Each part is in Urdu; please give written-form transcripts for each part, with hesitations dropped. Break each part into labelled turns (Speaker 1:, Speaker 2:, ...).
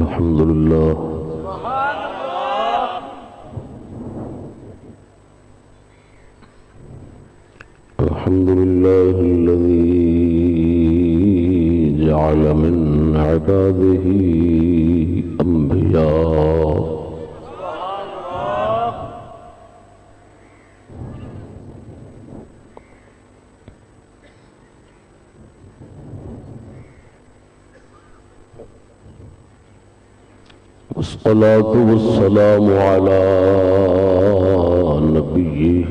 Speaker 1: الحمد لله الحمد لله الذي جعل من عباده أنبياء والصلاة والسلام على نبيه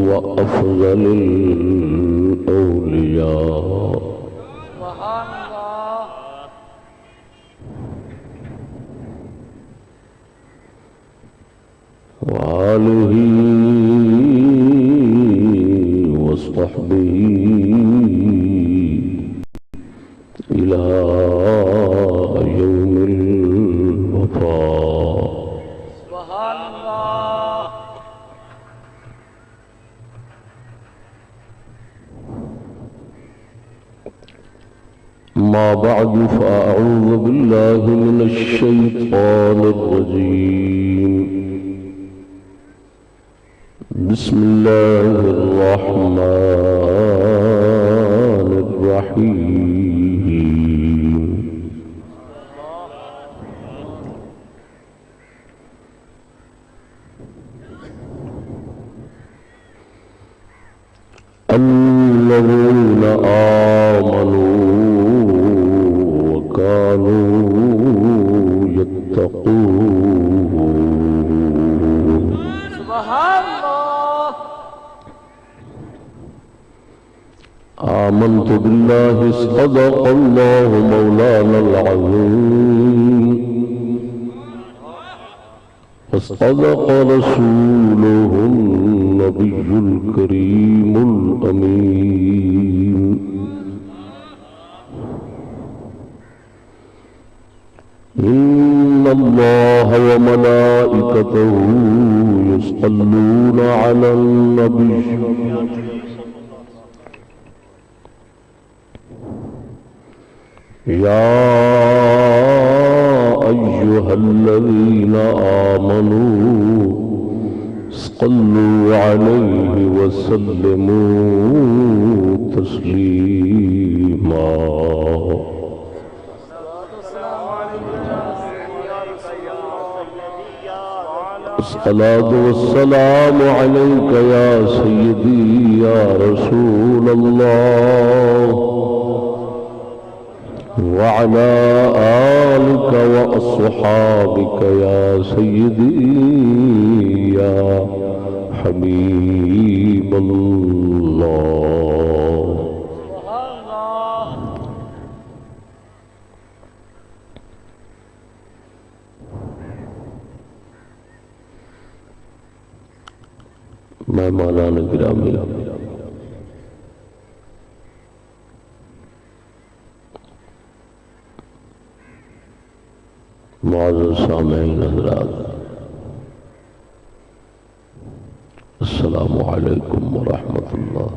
Speaker 1: وأفضل الأولياء وآله وصحبه إلى يوم الوفاء. سبحان الله. ما بعد فأعوذ بالله من الشيطان الرجيم. بسم الله الرحمن الرحيم. الذين آمنوا وكانوا يتقون. سبحان الله. آمنت بالله صدق الله مولانا العظيم وصدق رسوله النبي الكريم الأمين. إن الله وملائكته يصلون على النبي يا أيها الذين آمنوا صلوا عليه وسلموا تسليما. الصلاة والسلام عليك يا سيدي يا رسول الله وعلى آلك وأصحابك يا سيدي يا حبيب الله. مہمانان گرامی، معزز سامعین حضرات، السلام علیکم ورحمۃ اللہ.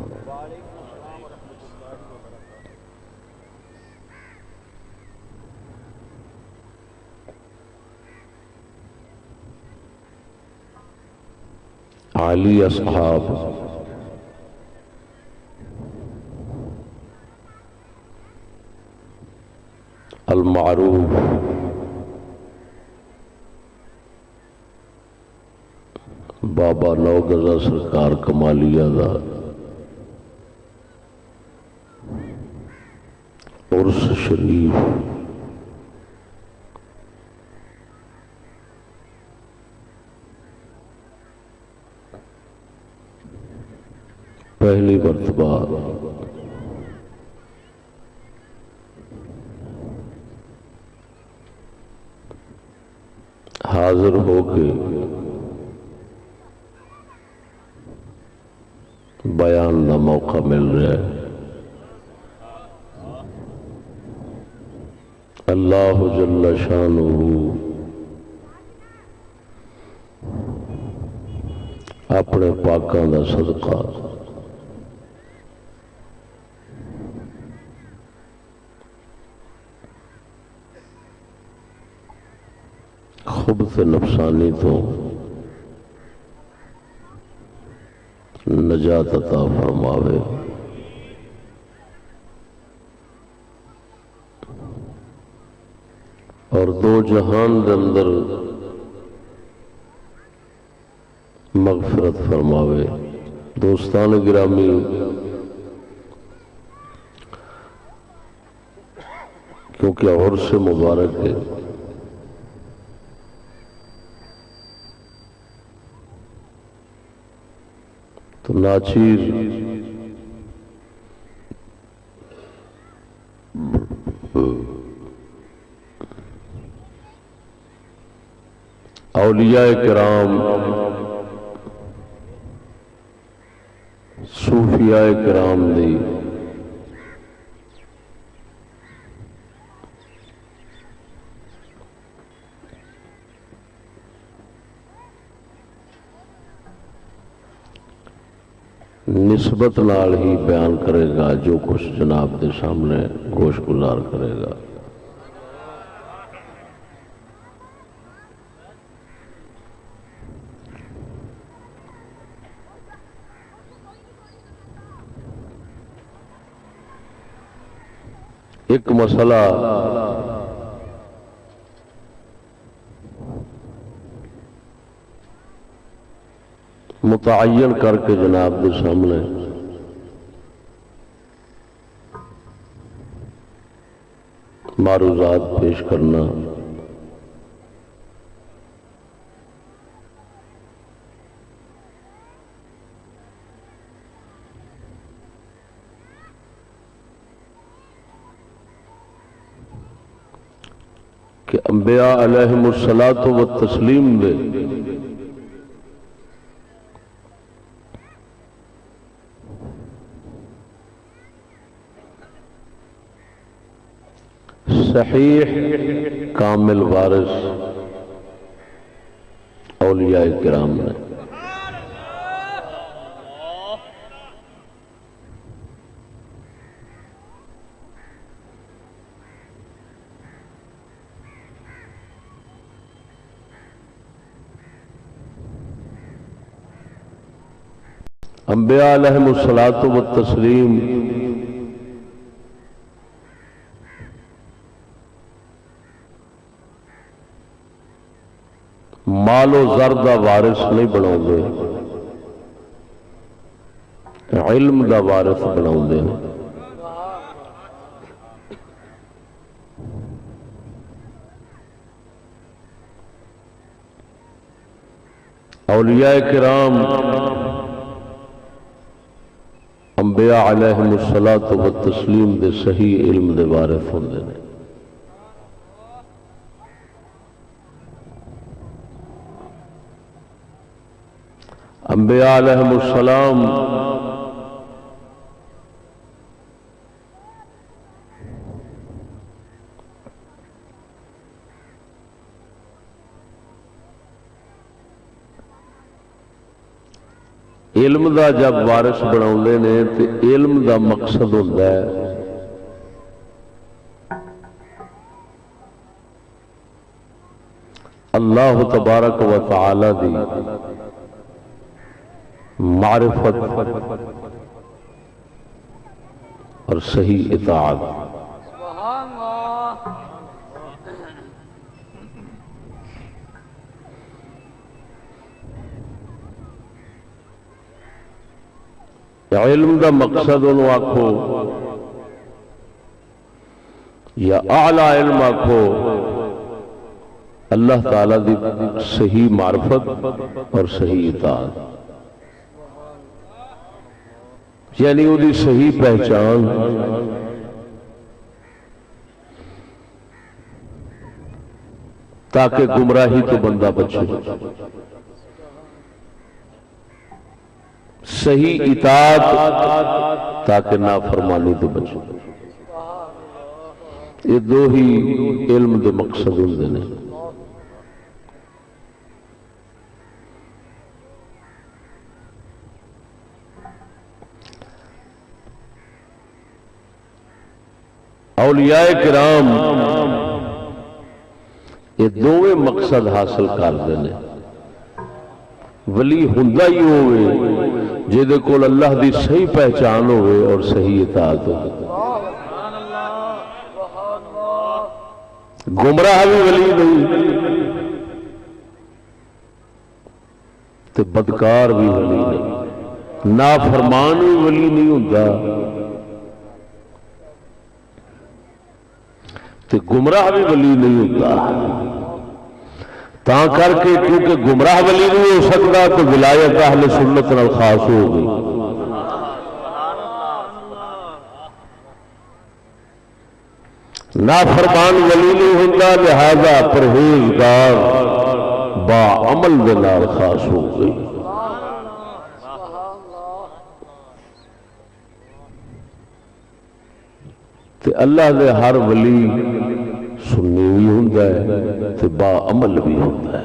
Speaker 1: عالی اصحاب المعروف بابا نوگزا سرکار کمالیہ دا عرس شریف پہلی مرتبہ حاضر ہو کے بیان کا موقع مل رہا ہے. اللہ جل شانہ اپنے پاکاں دا صدقہ خبث نفسانی تو نجات عطا فرماوے، اور دو جہان دے اندر مغفرت فرماوے۔ دوستان گرامی، کیونکہ عرس مبارک ہے، تو ناچیر اولیاء کرام، صوفیاء کرام دی نسبت نال ہی بیان کرے گا جو کچھ جناب دے سامنے گوش گزار کرے گا۔ ایک مسئلہ متعین کر کے جناب کے سامنے معروضات پیش کرنا کہ انبیاء علیہم الصلاۃ والتسلیم دے صحیح کامل وارث اولیاء کرام نے۔ انبیاء علیہم الصلاۃ والتسلیم مال و زر دا وارث نہیں بناؤں دے، علم دا وارث بناؤں دے۔ اولیاء کرام انبیاء علیہم الصلاۃ والتسلیم دے صحیح علم دے وارث ہوندے نے۔ انبیاء علیہم السلام علم دا جب وارث بناؤندے نے تو علم دا مقصد ہوتا ہے اللہ تبارک و تعالی دی معرفت اور صحیح اطاعت۔ علم دا مقصد انہوں آکھو یا اعلی علم آکھو اللہ تعالیٰ دی صحیح معرفت اور صحیح اطاعت، یعنی وہ دی صحیح پہچان، تاکہ گمراہی تو بندہ بچے، صحیح اطاعت تاکہ نافرمانی تو بچے۔ یہ دو ہی علم دے مقصد ہوندے نے۔ اولیاء کرام یہ دونوں مقصد حاصل کرتے ہیں. ولی ہوندا ہی ہوئے جہدے کول اللہ دی صحیح پہچان ہوئے اور صحیح اطاعت ہو. گمراہ بھی ولی نہیں تے بدکار بھی ولی نہیں، نافرمان بھی ولی نہیں ہوندا تے گمراہ بھی ولی نہیں ہوتا. تا کر کے کیونکہ گمراہ ولی نہیں ہو سکتا تو ولایت اہل سنت نال خاص ہو گئی. نافرمان ولی نہیں ہوتا، لہذا پرہیزگار با عمل دے نال خاص ہو گئی. تے اللہ دے ہر ولی سنی بھی ہوتا ہے تے با عمل بھی ہوتا ہے.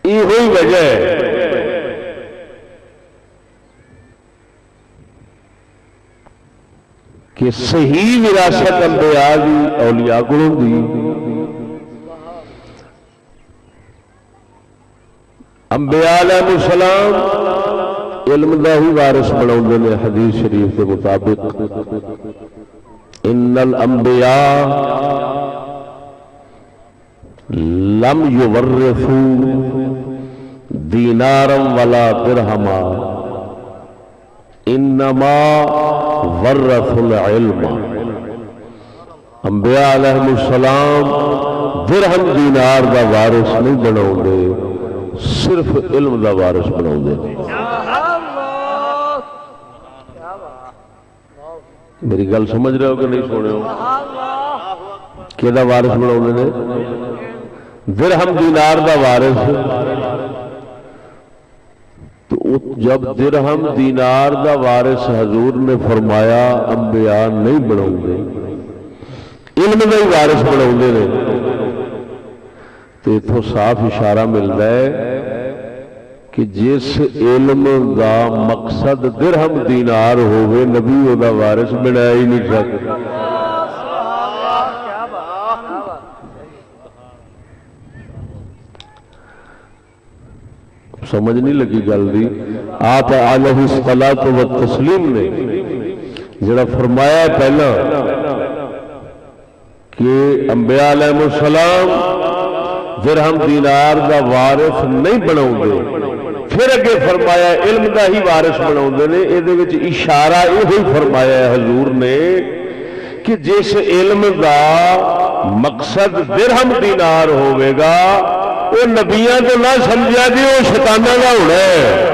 Speaker 1: یہ ہوئی وجہ ہے کہ صحیح وراثت انبیاء دی اولیاء کو دی. انبیاء علیہ السلام علم دا ہی وارث بناؤندے نے. حدیث شریف کے مطابق ان الانبیاء لم یورثوا دینارا ولا درہما انما ورثوا العلم. انبیاء علیہ السلام درہم دینار دا وارث نہیں بناؤندے، صرف علم دا وارث بناؤندے. میری گل سمجھ رہے ہو کہ نہیں سن رہے ہو؟ کہ دا وارث بناؤندے نے درہم دینار دا وارث. تو جب درہم دینار دا وارث حضور نے فرمایا انبیاء نہیں بناؤندے، علم دا ہی وارث بناؤندے نے، تو اتھوں صاف اشارہ ملتا ہے کہ جس علم دا مقصد درہم دینار ہوئے نبی او دا وارث بنایا ہی نہیں سکتا. سمجھ نہیں لگی گل دی. آپ علیہ الصلوۃ والتسلیم نے جڑا فرمایا پہلا کہ انبیاء علیہ السلام درہم دینار دا وارث نہیں بناؤندے، پھر اگے فرمایا علم دا ہی وارث بناؤندے نے. ایدے وچ اشارہ یہ فرمایا ہے حضور نے کہ جس علم دا مقصد درہم دینار ہوئے گا وہ نبیاں تو نہ سمجھا جی وہ شیطاناں دا ہونا ہے.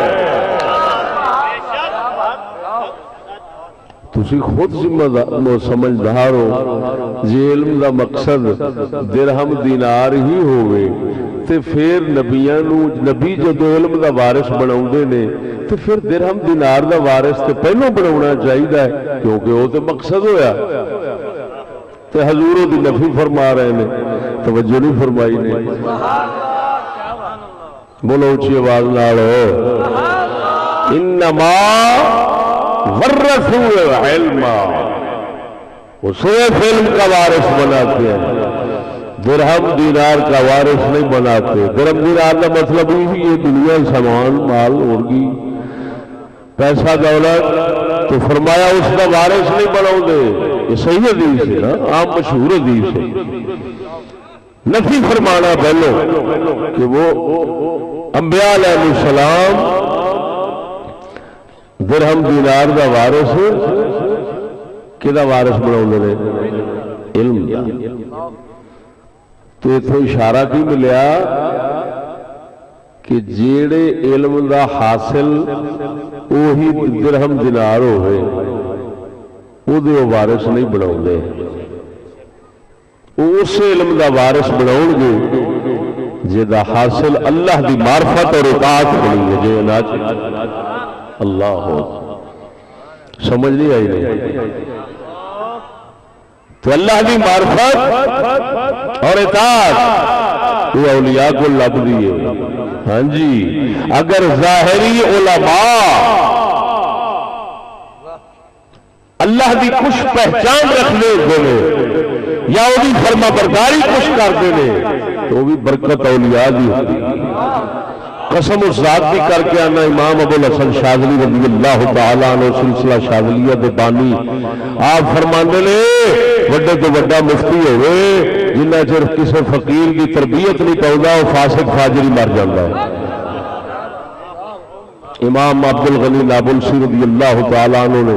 Speaker 1: تسی خود سمجھدار ہو جی علم دا مقصد درہم دینار ہی ہوئے تے پھر نبیاں نو نبی جدو علم دا وارث بناؤندے نے تو پھر درہم دینار دا وارث تے پہلوں بناؤنا چاہیے کیونکہ وہ تے مقصد ہویا. تے حضور دی نفی فرما رہے ہیں، توجہ نہیں فرمائی نے. بولو اچھی آواز نال انما ورثوا العلم، وہ صرف علم کا وارث بناتے ہیں، درہم دینار کا وارث نہیں بناتے. درہم دینار کا مطلب ہی یہ دنیا سامان مال اورگی پیسہ دولت، تو فرمایا اس کا وارث نہیں بناؤ دے. یہ صحیح حدیث ہے نا، عام مشہور حدیث ہے. نفی فرمانا پہلو کہ وہ انبیاء علیہ السلام درہم دینار دا وارث کدا وارث بناؤندے نے؟ علم دا. تو اتھوں اشارہ کی ملیا کہ جیڑے علم دا حاصل وہی درہم دینار ہوئے وہ وارث نہیں بناؤندے، اس علم دا وارث بناؤ گے جہاں حاصل اللہ دی معرفت اور اطاعت بنی ہے. جی اللہ ہو سمجھ نہیں آئی نہیں تو اللہ دی معرفت اور اطاعت یہ اولیاء کو لب دیئے. ہاں جی اگر ظاہری علماء اللہ دی کچھ پہچان رکھنے ہوتے ہیں یا وہ فرما برداری کچھ کرتے ہیں تو وہ بھی برکت اولیاء دی ہوتی ہے۔ قسم اس ذات بھی کر کے آنا امام ابو الحسن شاذلی رضی اللہ تعالیٰ عنہ سلسلہ شاذلیہ دے بانی آپ فرماندے نے وڈے تو وڈا مفتی ہوئے جنہ چر کسی فقیر کی تربیت نہیں پاؤں وہ فاسق فاجری مر جاتا ہے۔ امام عبد الغنی نابلسی رضی اللہ تعالیٰ عنہ نے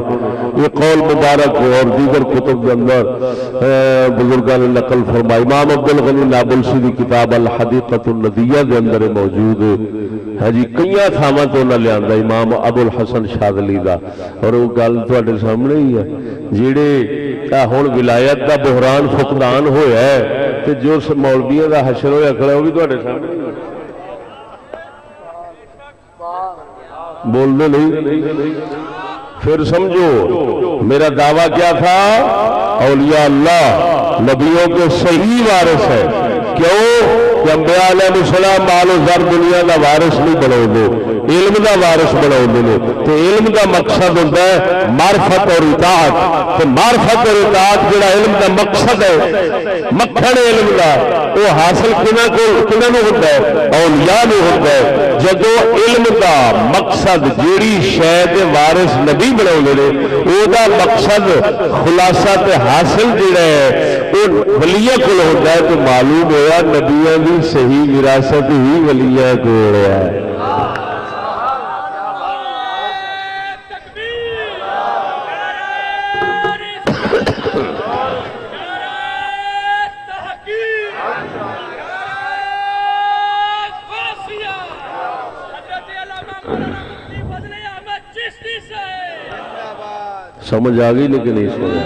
Speaker 1: یہ قول مبارک اور دیگر کتب کے اندر بزرگان نے نقل فرمائی۔ امام عبد الغنی نابلسی کی کتاب الحدیقۃ الندیہ کے اندر موجود ہے جی، کئی تھاواں تو نہ لیا امام ابو الحسن شاذلی دا، اور وہ گل تواڈے سامنے ہی ہے جیڑے ہن ولایت دا بحران فقدان ہویا ہے تے جو مولویاں دا حشر ہویا کھڑا وہ بھی تواڈے سامنے ہی ہے۔ بول دے نہیں پھر سمجھو میرا دعویٰ کیا تھا؟ اولیاء اللہ نبیوں کے صحیح وارث ہے۔ کیوں کہ انبیاء علیہ السلام مال و زر دنیا کا وارث نہیں بناؤ دے، علم کا وارث بناؤ دے۔ تو علم کا مقصد ہوتا ہے معرفت اور اطاعت، تو معرفت اور اطاعت جڑا علم کا مقصد ہے مکھن علم کا وہ حاصل کنہاں نوں ہوتا ہے؟ اولیاء نوں ہوتا ہے۔ جدو علم کا مقصد جیڑی شے دے وارث نبی بناؤ دے او دا مقصد خلاصہ تے حاصل جڑا ہے وہ ولیاں کول ہوتا ہے، تو معلوم ہوا نبیاں دی صحیح وراثت ہی ولیاں کول ہے۔ سمجھ آ گئی لیکن نہیں سمجھ؟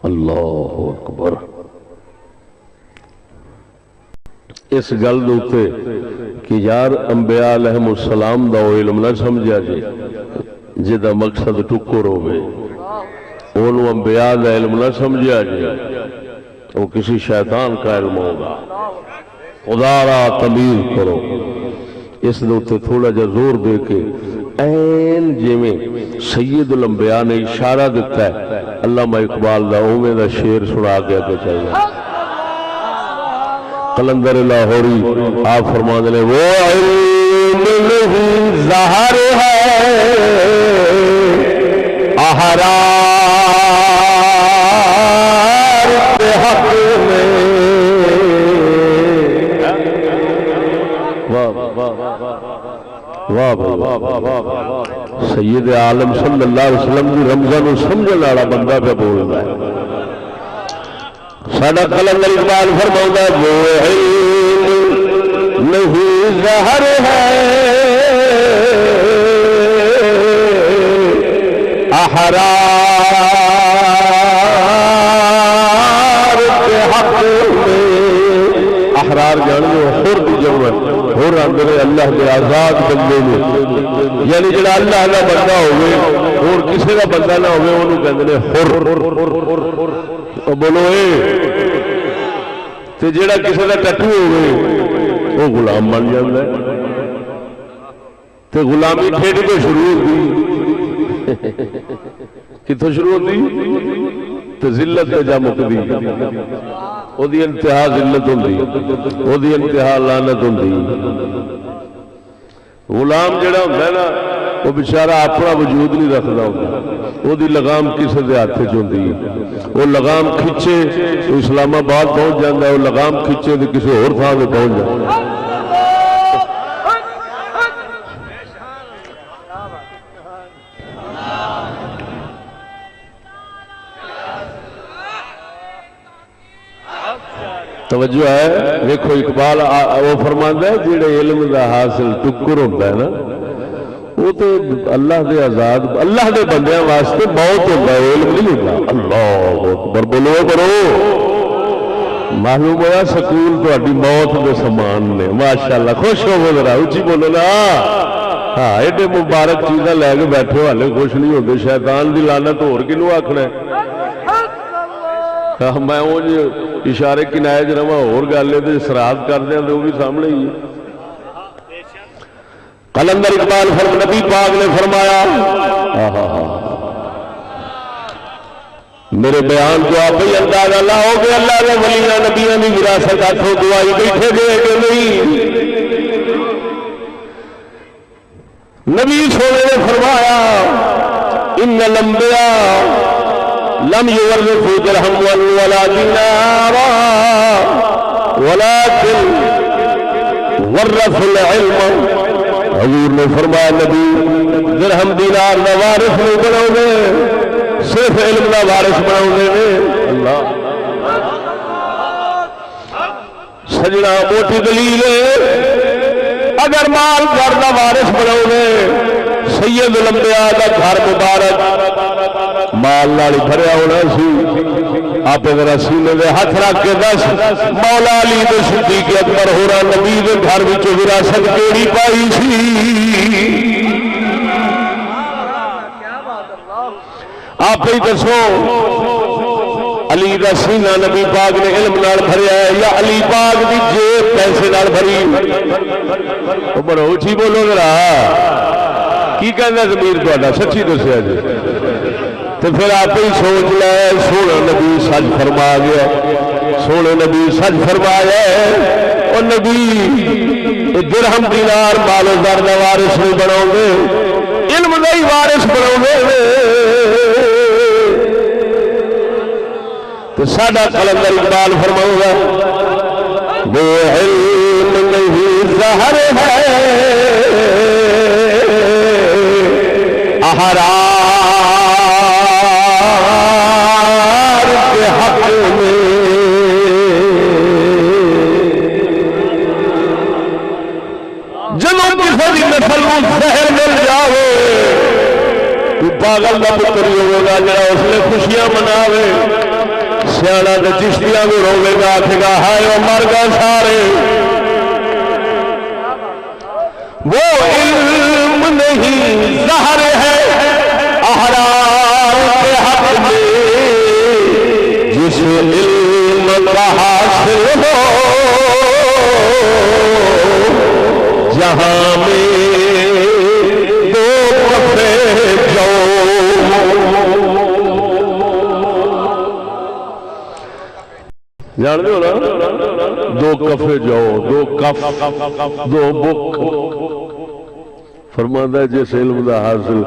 Speaker 1: اللہ اکبر۔ اس گل دوتے کہ یار انبیاء علیہ السلام دا علم نہ سمجھا جے جدا مقصد ٹکر ہوئے، انہوں انبیاء دا علم نہ سمجھا جے وہ کسی شیطان کا علم ہوگا۔ خدا را تمیز کرو۔ اس دوتے تھوڑا جا زور دے کے این جیویں سید الانبیاء نے اشارہ دیتا ہے علامہ اقبال دا اوویں دا شعر سنا کے آگے چاہیے۔ قلندر لاہوری آپ فرماندے نے وہ علم نہیں ظاہر ہے احرار کے حق میں۔ واہ واہ سید عالم صلی اللہ علیہ وسلم کی رمضان و سمجھنے والا بندہ پہ بول رہا ہے۔ ساڈا قلندر اقبال فرماؤں ہے وہ علم نہیں ظاہر ہے احرار کے حق میں۔ احرار جان لو حر دی جمع ہور اندر اللہ کے آزاد بندے نے، یعنی جڑا اللہ دا بندہ ہوئے اور کسی دا بندہ نہ ہوئے انہوں کہندے نے حر۔ بولو تے جڑا کسی دا ٹٹو ہوئے وہ غلام بن جاندا ہے۔ تے غلامی ٹھیک تو شروع ہوئی کتوں شروع ہوتی؟ تے ذلت تے جا مکدی، او دی انتہا ذلت ہوندی، او دی انتہا لعنت ہوندی۔ غلام جڑا ہوندا ہے نا وہ بیچارہ اپنا وجود نہیں رکھدا ہوندا، او دی لگام کسے دے ہاتھ وچ ہوندی ہے۔ وہ لگام کھچے تو اسلام آباد پہنچ جاندا ہے، وہ لگام کھچے تو کسی اور تھاں تے پہنچ جاندا ہے۔ توجہ ہے؟ دیکھو اقبال وہ فرماندا ہے جڑے علم دا حاصل ٹکر ہوتا ہے نا وہ تو اللہ دے آزاد اللہ دے بندیاں واسطے بہت ہوتا ہے، علم نہیں ہوتا۔ اللہ اکبر بولو کرو۔ معلوم ہوا سکول تہاڈی موت دے سامان نے، ماشاءاللہ خوش ہو ذرا اچھی بولو نا۔ ہاں ایڈے مبارک چیزاں لے کے بیٹھے ہالے خوش نہیں ہوتے، شیطان دی لعنت ہور کینوں آکھنا ہے؟ میں وہ اشارے کنائے چ رہا اور گل ہے سراد کر دیا تو وہ بھی سامنے ہی ہے۔ قلندر اقبال نبی پاک نے فرمایا میرے بیان جو آپ ہی اندازہ لاؤ گے اللہ کے ولیاں نبیاں کی وراثت ہاتھوں دعائی بیٹھے گئے کہ نہیں؟ نبی سونے نے فرمایا ان الانبیاء لم یورثوا درہما ولا دینارا ولکن ورثوا العلم. حضور نے فرمایا نبی درہم دینار کا وارث نہیں بناؤ گے، صرف علم کا وارث بناؤ گے. اللہ سجنا موٹی دلیل ہے. اگر مال گھر کا وارث بناؤ گے، سید الانبیاء کا گھر مبارک مال نال بھریا ہونا سی. آپ ذرا سینے دے ہاتھ رکھ کے دس مولا علی دے صدیق اکبر ہورا نبی دے گھر وچ وراثت کیڑی پائی سی؟ آپ ہی دسو. علی دا سینہ نبی پاک نے علم نال بھریا ہے یا علی پاک دی جیب پیسے نال بھری؟ بڑا اچھی بولو ذرا، کی کہنا ضمیر تہاڈا؟ سچی دسیا جی. تو پھر آپ ہی سوچ لے، سونا نبی سچ فرما گیا، سونے نبی سچ فرمایا. اور نبی درہم دینار مال و زر دا وارث نہیں بناؤ گے، علم دا ہی وارث بناؤ گے. تو ساڈا قلندر اقبال فرماؤں گا وہ علم نہیں زہر ہے احرار کے حق میں. جنوں کسی کی نسل کو زہر مل جاوے تو پاگل کا پتر ہی ہوگا جڑا اس نے خوشیاں مناوے. سیاڑا تو چشتیاں کو روے گا، آکھے گا ہائے وہ مر گئے سارے. وہ علم نہیں زہر ہے احرار کے حق میں، جس علم کا حاصل ہو جہاں میں دو کفے جو. جان دے ہو نا، دو کفے جاؤ، دو کف، دو بک. فرماندہ ہے جس علم دا حاصل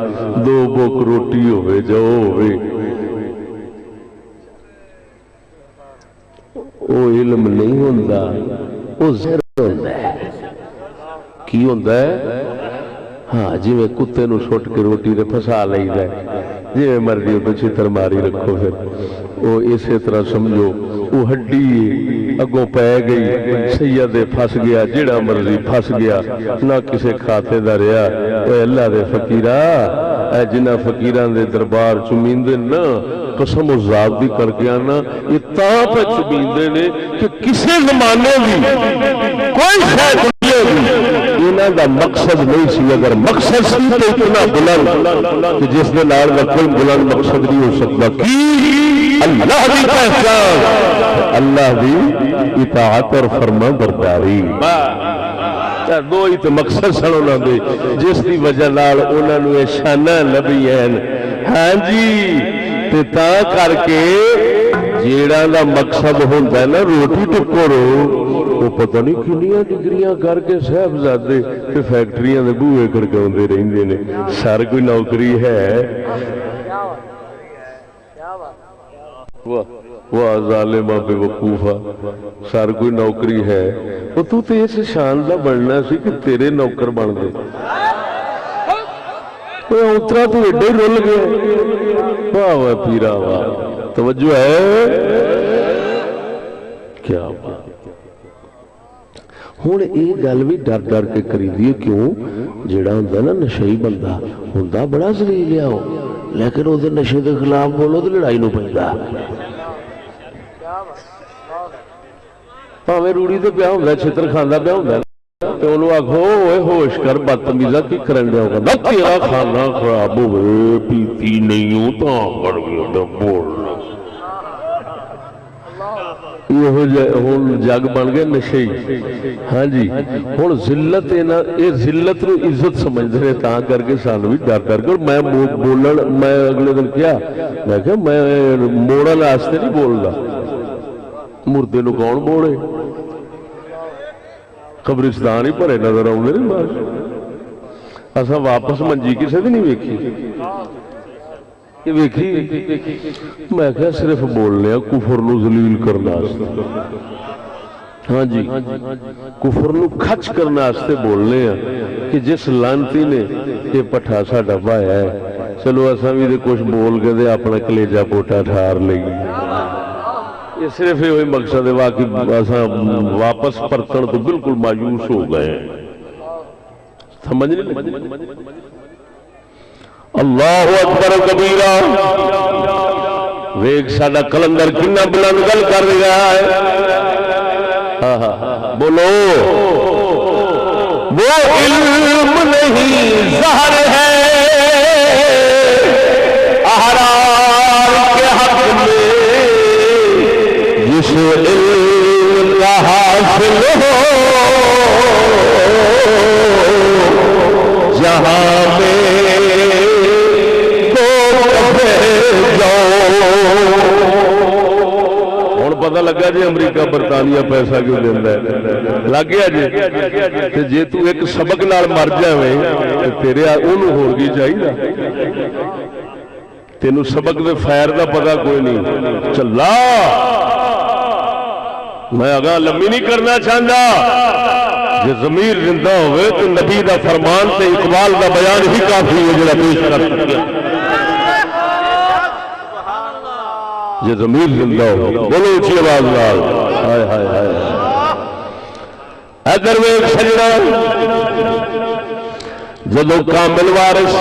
Speaker 1: دو بک روٹی ہوئے جاؤ ہوئے، وہ علم نہیں ہوندہ، وہ زہر ہوندہ ہے. کی ہوندہ ہے؟ ہاں جی میں کتے نو سوٹ کے روٹی دے پھسا لئی دے، جی میں مرضی ہو چھتر ماری رکھو. پھر وہ اسی طرح سمجھو وہ ہڈی اگوں پہ گئی، سید پھس گیا، جڑا مرضی پھس گیا، نہ کسے کھاتے دا رہا. اے اللہ دے فقیرہ، اے جنہ فقیران دے دربار چمیندے نا، قسم و ذات دی کر کے آنا یہ تاں پہ چمیندے نے کہ کسے زمانے بھی کوئی شاید انہاں دا مقصد نہیں سی. اگر مقصد سی تو اتنا بلند کہ جس نے نال دا کوئی بلند مقصد نہیں ہو سکتا. کی اللہ دی پہچان، اللہ دی اطاعت اور فرما برداری. دو ہی تو مقصد سن انہاں دے جس دی وجہ نال انہاں نو یہ شاناں لبھی ہیں. ہاں جی تے تاں کر کے جیڑا دا مقصد ہوندا ہے نا روٹی ٹکرو، وہ پتہ نہیں کنیاں ڈگریاں کر کے صاحبزادے تے فیکٹریاں دے بوئے کھڑکاوندے رہندے نے. سر کوئی نوکری ہے؟ واہ ظالمہ بے وقوفہ، سر کوئی نوکری ہے؟ وہ تو تے اس شان دا بننا سی کہ تیرے نوکر بن گئے. اترا تو ایڈے رول گئے. واہ واہ پیرا واہ، توجہ ہے کیا بات. ہوں یہ گل بھی ڈر ڈر کے کری دی کیوں؟ جڑا ہوندا نا نشئی بندہ ہوندا بڑا ذلیل ہے، لیکن وہ نشے کے خلاف بولو تو لڑائی نو پیندا. پاویں روڑی تے پیا ہوندا، چھتر کھاندا پیا ہوندا تو انہوں آکھو اے ہوش کر بدتمیزہ کی کرن دیا ہوگا نہ تیرا کھانا خراب ہوئے پیتی نہیں ہوں تو کر گیا تو بولنا. ہوں جگ بن گئے نشے ہی. ہاں جی ہوں ذلت یہ ذلت نو عزت سمجھتے ہیں تا کر کے سانو بھی ڈر ڈر کر میں بولن میں اگلے دن کیا میں موڑن واسطے نہیں بولتا مردے نو کون موڑے قبرستان ہی بھرے نظر آؤں نہیں بس اصا واپس منجی کسی بھی نہیں ویکھی میں کہا صرف بولنے کفر نو ذلیل کرنا. ہاں جی کفر نو کھچ کرنا واسطے بولنے ہیں کہ جس لانتی نے یہ پٹھا ساڈا پایا ہے چلو اساں بھی کچھ بول کے دے اپنا کلیجا پوٹا ٹھار لئی. یہ صرف یہ مقصد ہے واقعی اساں واپس پرتن تو بالکل مایوس ہو گئے ہیں. سمجھ نہیں اللہ اکبر کبیرہ. ویگ ساڈا کلندر کنا بلند گل کر رہا ہے. بولو وہ علم نہیں ظاہر ہے احرار کے حق میں جس علم کا حاصل ہو جہاں میں پتہ لگا جی امریکہ برطانیہ پیسہ کیوں دینا ہے لگ گیا جی جی تو ایک سبق نال مر جائے تیرے انہوں ہوگی چاہیے تینوں سبق دے فیر دا پتہ کوئی نہیں چلا میں اگاں لمبی نہیں کرنا چاہتا جی ضمیر زندہ ہوئے تو نبی دا فرمان تے اقبال دا بیان ہی کافی ہے جڑا پیش کر سکتے یہ ضمیر زندہ ہو. بولو اچھی آواز لال ہائے ہائے ہائے ادھر ویکھ سجنا جدو کامل وارث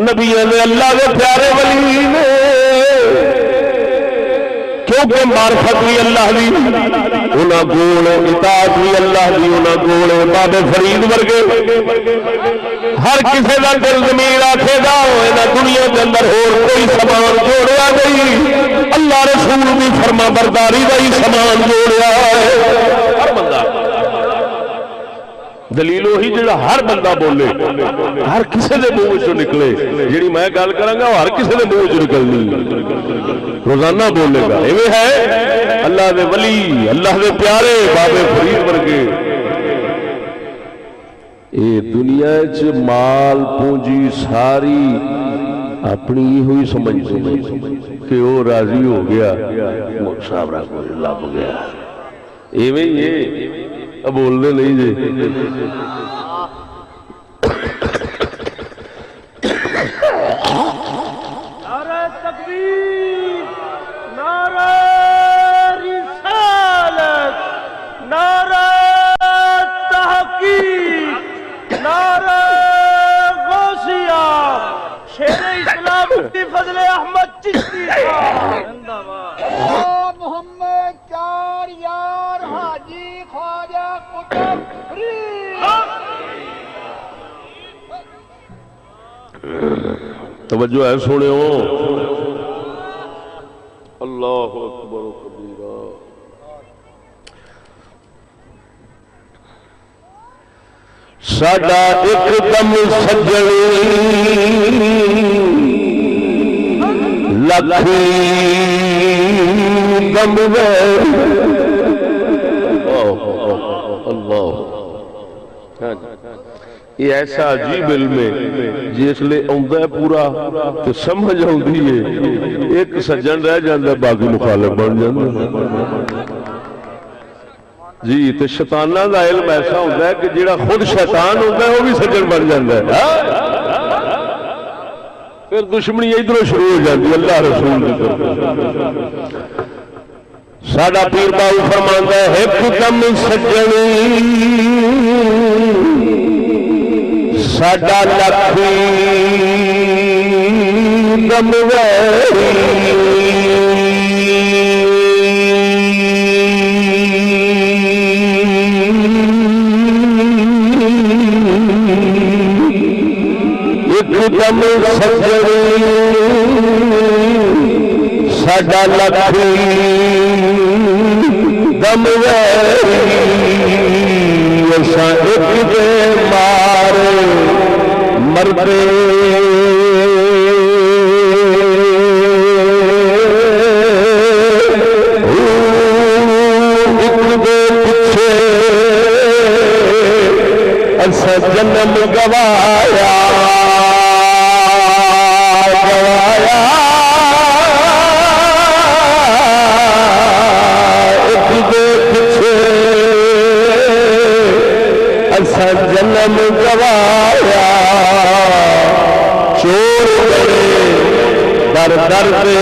Speaker 1: نبیوں نے اللہ کے پیارے ولی نے کیونکہ معرفت بھی اللہ دی انہاں کول اطاعت بھی اللہ دی انہاں کول بابے فرید ورگے ہر کسی کا دل ضمیر آکھے گا انہاں دنیا کے اندر اور کوئی سامان جوڑیا نہیں اللہ رسول بھی فرما برداری کا ہی سامان جوڑیا ہے. ہر بندہ دلیل وہی جڑا ہر بندہ بولے ہر کسی دے منہ وچوں نکلے جیڑی میں گل کراں گا ہر کسی دے منہ وچوں نکلنی روزانہ بولے گا. ایویں ہے اللہ دے ولی اللہ دے پیارے بابے فرید ورگے اے دنیا چ مال پونجی ساری اپنی یہ ہوئی سمجھتے کہ وہ راضی ہو گیا صابرہ کو لب گیا. ایویں یہ بولنے نہیں جی
Speaker 2: نعرہ تکبیر نعرہ رسالت نعرہ تحقیق نعرہ غوثیہ شیر اسلام مفتی فضل احمد چشتی محمد چار یار حاجی خواجہ قطب فرید.
Speaker 1: توجہ ہے سونے ہو اللہ اکبر و کبیرہ. ساڈا ایک دم سجنی لکھی دم اللہ یہ ایسا عجیب علم ہے جس لئے آندا ہے پورا تو سمجھ آندی ہے ایک سجن رہ جاندا باقی مخالف بن جاندا جی. تو شیطاناں دا علم ایسا ہوتا ہے کہ جڑا خود شیطان ہوتا ہے وہ بھی سجن بن جاندا ہے. پھر دشمنی ادھر شروع ہو جاتی اللہ رسول کی طرف. ساڈا پیر باو فرماندا ہے ایک دم سجنی ساڈا لکھی دم دم سجنی ساڈا لکھی دم ویری اساں ایک دے مارے مردے جنم گوایا گوایا ایک دے پیچھے اسا جنم گوایا چور کرے در در دے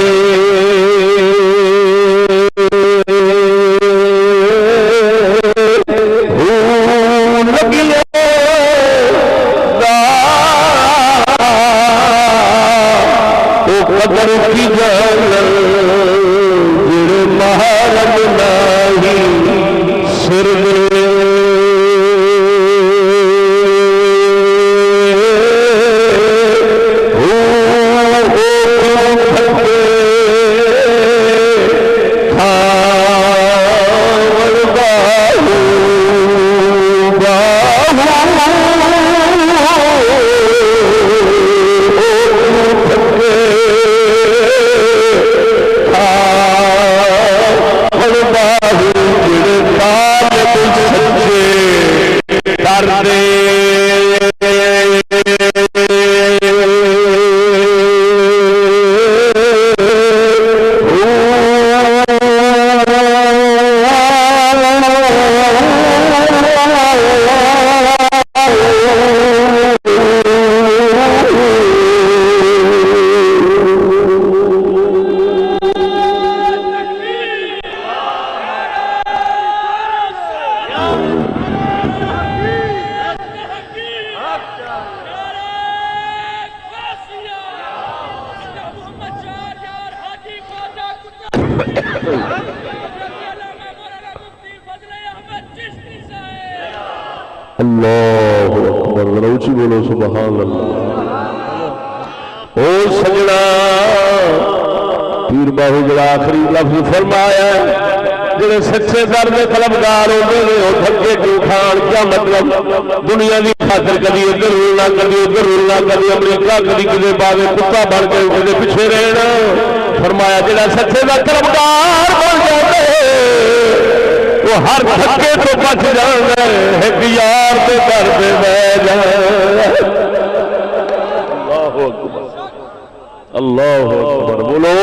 Speaker 1: اللہ اکبر روچی بولو سبحان اللہ او سجنا پیر باہو جڑا آخری لفظ فرمایا جڑے سچے در میں طلبگار ہوتے ہیں وہ تھکے کیوں کھان کیا مطلب دنیا کی خاطر کبھی ادھر رولنا کبھی ادھر رولنا کبھی امریکہ کبھی کسی باغ کتا بن کے کسی پیچھے رہنا فرمایا جڑا سچے کا طلبگار بن جاتے وہ ہر تھکے تو بچ جانا ایک یار کے گھر پہ بیٹھ جانا اللہ اکبر اللہ اکبر بولو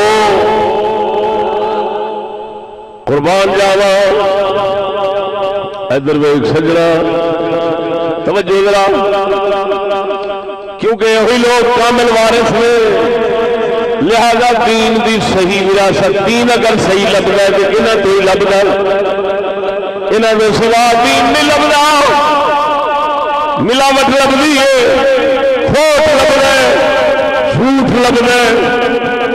Speaker 1: قربان جاوا ادھر ویکھ سجنا توجہ ذرا کیونکہ وہی لوگ کامل وارث ہیں لہذا دین دی صحیح وراثت دین اگر صحیح لبدا ہے تو انہاں تو ہی لبدا انہاں دے سوا دین نہیں لبدا ملاوٹ لبدی ہے کھوٹ لبدا ہے جھوٹ لبدا ہے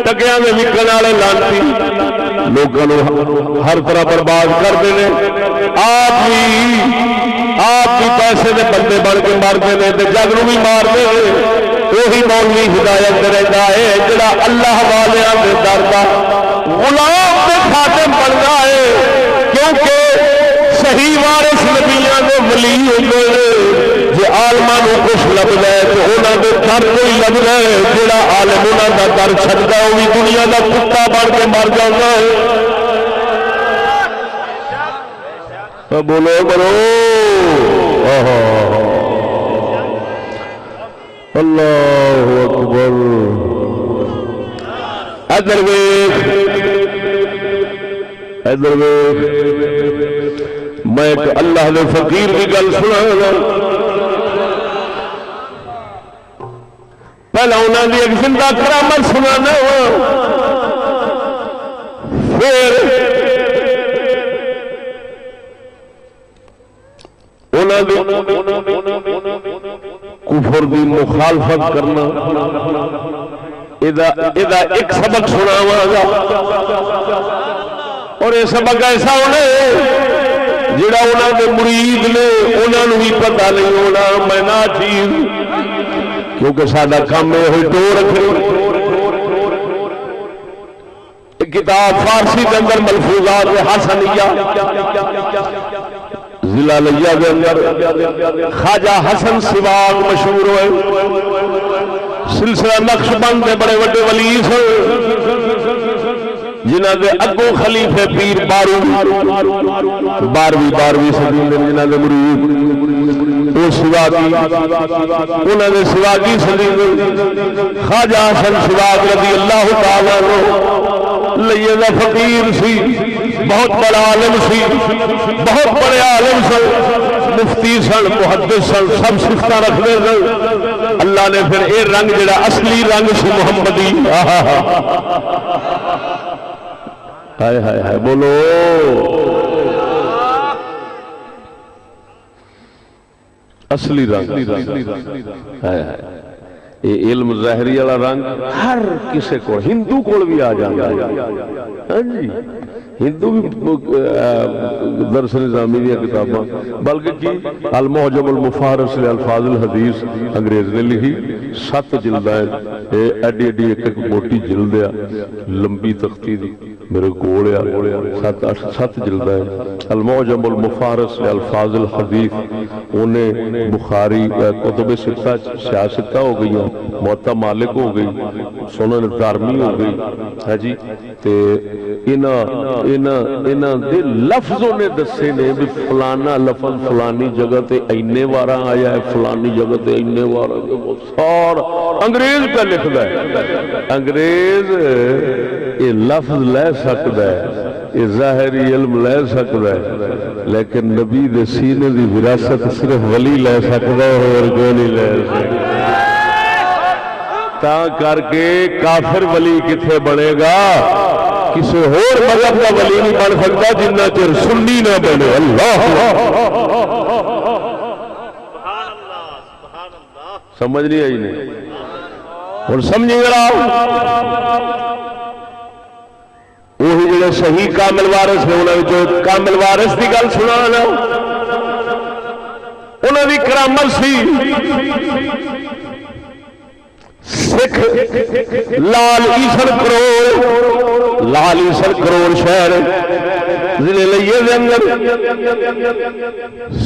Speaker 1: ٹکیاں دے وکن والے لانتی لوگوں ہر طرح برباد کرتے ہیں آپ بھی پیسے دے بندے بن کے مارتے ہیں جگ نو بھی مارتے ہیں وہی مولوی ہدایت رہتا ہے جڑا اللہ والیاں دے در دا غلام دے خاتم بنتا ہے کیونکہ صحیح وارث نبیاں دے ولی ہوندے نے جے عالماں نو کچھ لبدا ہے تو انہاں دے در کوئی لبدا ہے جڑا عالم انہاں دا در چھڈدا ہے وہی دنیا دا کتا بن کے مر جاندا ہے بولو بولو اللہ اکبر ادھر ویکھ میں ایک اللہ دے فقیر کی گل سنا پہلا انہوں نے ایک زندہ کرامت سنانا پھر کفر دی مخالفت کرنا ایک سبق سناواں گا اور یہ سبق ایسا ہونا جڑا انہوں نے مرید نے انہوں بھی پتہ نہیں ہونا میں نہ چیز کیونکہ سادہ کام ہے ہوئی دو رکھے ایک کتاب فارسی کے اندر ملفوظات حسنیہ ضلالیا کے اندر خواجہ حسن سواگ مشہور ہوئے سلسلہ نقش بند میں بڑے بڑے ولی سے جنہ دے اگوں خلیفے پیر بارویں صدی میں جنہ دے مرید وہ سواگی انہوں نے سواگی صدی میں خواجہ حسن سواگ رضی اللہ تعالیٰ عنہ لیدہ فقیر سی بہت بڑا عالم سی بہت بڑے عالم سے مفتی سن محدث سن سب صفتہ رکھنے سن اللہ نے پھر اے رنگ جڑا اصلی رنگ سی محمدی ہائے ہائے ہائے بولو اصلی رنگ ہائے ہائے یہ علم ظاہری والا رنگ ہر کسی کو ہندو کو بھی آ جاتا ہے ہاں جی ہندو بھی درس نظامی دیا کتاباں بلکہ کی المعجم المفارس لالفاظ الحدیث انگریز نے لکھی 7 جلدیں ایڈی ایڈی ایک موٹی جلد ہے لمبی تختی دی میرے کول ہے 7 جلدیں المعجم المفارس لالفاظ الحدیث انہیں بخاری کتب ستہ سیاستہ ہو گئی موطا مالک ہو گئی سنن دارمی ہو گئی ہے جی تے انہاں دے لفظوں نے دسے نے بھی فلانا لفظ فلانی جگہ تے اینے وارا آیا ہے فلانی جگہ تے اینے وارا سارا انگریز پہ لکھدا ہے انگریز یہ لفظ لے سکتا ہے یہ ظاہری علم لے سکتا ہے لیکن نبی دے سینے دی وراثت صرف ولی لے سکتا ہے اور کوئی نہیں لے سکتا تا کر کے کافر ولی کتھے بنے گا کسی اور مذہب کا ولی نہیں بن سکتا جنہ چر سنی نہ بنے اللہ سمجھ نہیں آئی نہیں اور سمجھیں گا وہی جڑے صحیح کامل وارث نے انہوں نے کامل وارث کی گل سنا نا انہوں نے کرامت سی سکھ لال ایسر کروڑ شہر ضلع لئیے دے اندر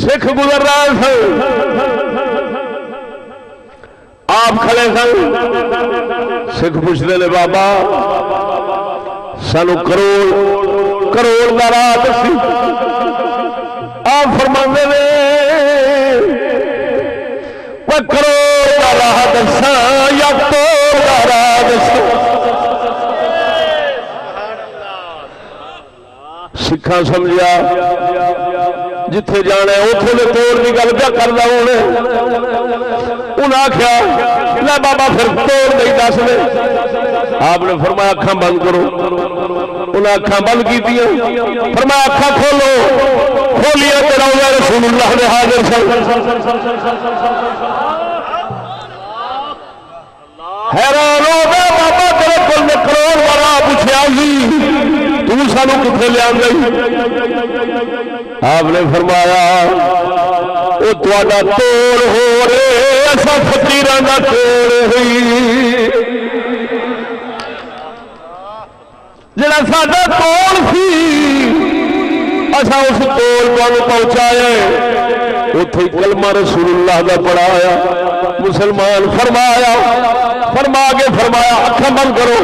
Speaker 1: سکھ گزر رہا تھا آپ کھڑے سن سکھ پوچھتے نے بابا سانو کروڑ کا راہ دسی آپ فرماندے نے کروڑ کا راہ دساں یا توڑ کا راہ دساں سکھاں سمجھا جتھے جانا ہے اتھوں نے توڑ کی گل کیا کردا ہونے انہاں آکھیا لے بابا پھر توڑ نہیں دس دے آپ نے فرمایا اکھاں بند کرو انہاں اکھاں بند کیتیاں فرمایا اکھاں کھولو کھولیا تے روضہ رسول اللہ نے حاضر سن حیران ہو گیا بابا تیرے کول نے کروڑ والا پوچھیا سی تو سانو کتنے لیا گئی آپ نے فرمایا وہ تہاڈا توڑ ہو رہے ایسا فقیراں دا توڑ ہوئی جڑا ساڈا توڑ سی اسا اس توڑ تانوں پہنچایا اوتھے کلمہ رسول اللہ دا پڑھایا مسلمان فرمایا فرما کے فرمایا اکھاں بند کرو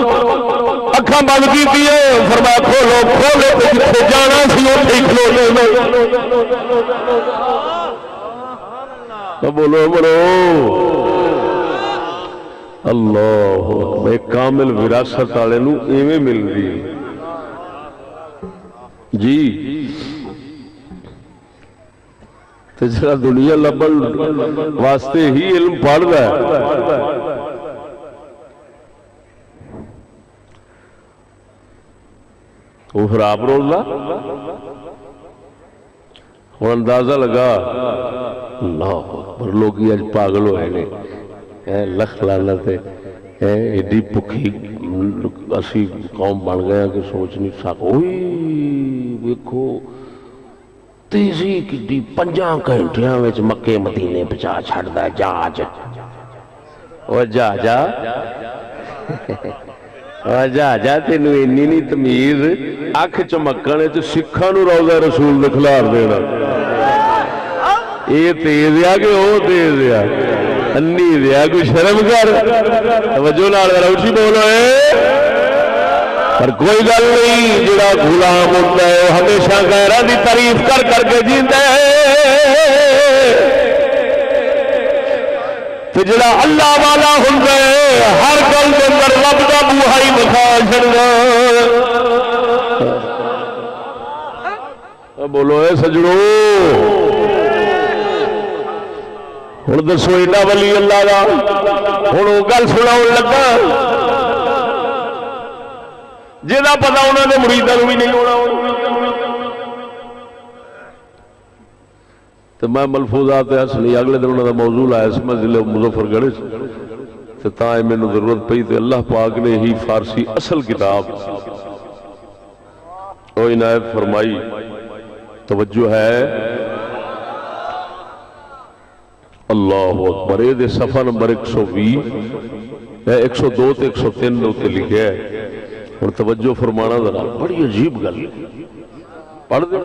Speaker 1: اکھاں بند کی دیئے فرمایا کھولو کھولے تو جتھے جانا سی اوتھے ہی کھولے تو بولو مرو اللہ ایک کامل وراثت والے نو ایویں مل دی جی تے جڑا دنیا لبن واسطے ہی علم پڑھدا ہے وہ پھر آپ روزہ اور اندازہ لگا اللہ اکبر لوگ آج پاگل ہوئے نے لکھ لعنت ہے ایڈی بکھی اسی قوم بن گیا کہ سوچ نہیں سکو دیکھو تیزی کی 5 گھنٹیاں وچ مکے مدینے پہنچا چھڑدا جہاز او جا جہاجا تینوں اینی نہیں تمیز اکھ چمکنے چ سکھاں نوں روضہ رسول دے کھلار دینا یہ تیز آ کہ وہ تیز آ انی دیا کوئی شرم کر توجہ نال روشی بولو پر کوئی گل نہیں جڑا غلام ہوتا ہے وہ ہمیشہ غیراں دی تعریف کر کر کے جیندا ہے تے جڑا اللہ والا ہوندا ہے ہر گل دے اندر رب دا بوہا ہی وکھا چھڑدا بولو اے سجڑو ہوں دسو ایڈا ولی اللہ کا ہوں وہ گل سنا لگا جہاں پتا انہوں نے مریدوں بھی نہیں ہونا تو میں ملفوظات اصلی اگلے دن انہوں کا موضوع لایا سی میں ضلع مظفر گڑھ تو تاں مینو ضرورت پئی تو اللہ پاک نے ہی فارسی اصل کتاب وہ عنایت فرمائی توجہ ہے اللہ اکبر یہ صفحہ نمبر 120 102 تے 103 اتنے لکھا ہے اور توجہ فرمانا ذرا بڑی عجیب گل پڑھ دے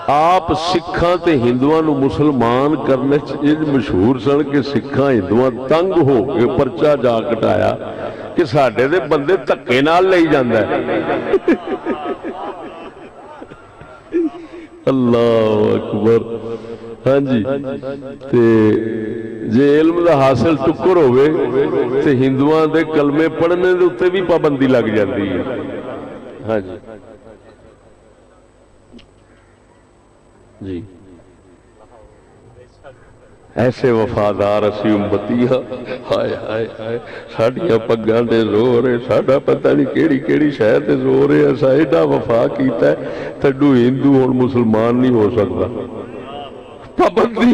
Speaker 1: آپ سکھاں تے ہندوؤں نو مسلمان کرنے چیز مشہور سن کہ سکھاں ہندوؤں تنگ ہو کے پرچہ جا کٹایا کہ ساڈے دے بندے دھکے نال لئی جاندا ہے اللہ اکبر ہاں جی جے علم دا حاصل ٹکر ہوئے تے ہندوؤں دے کلمے پڑھنے دے اتے بھی پابندی لگ جاتی ہے ہاں جی جی ایسے وفادار اسی امتی ہائے ہائے ہائے ساڈیاں پگاں تے زور ہے ساڈا پتہ نہیں کیڑی کیڑی شے تے زور ہے اسا ایڈا وفا کیتا ہے تڈو ہندو ہن مسلمان نہیں ہو سکدا پابندی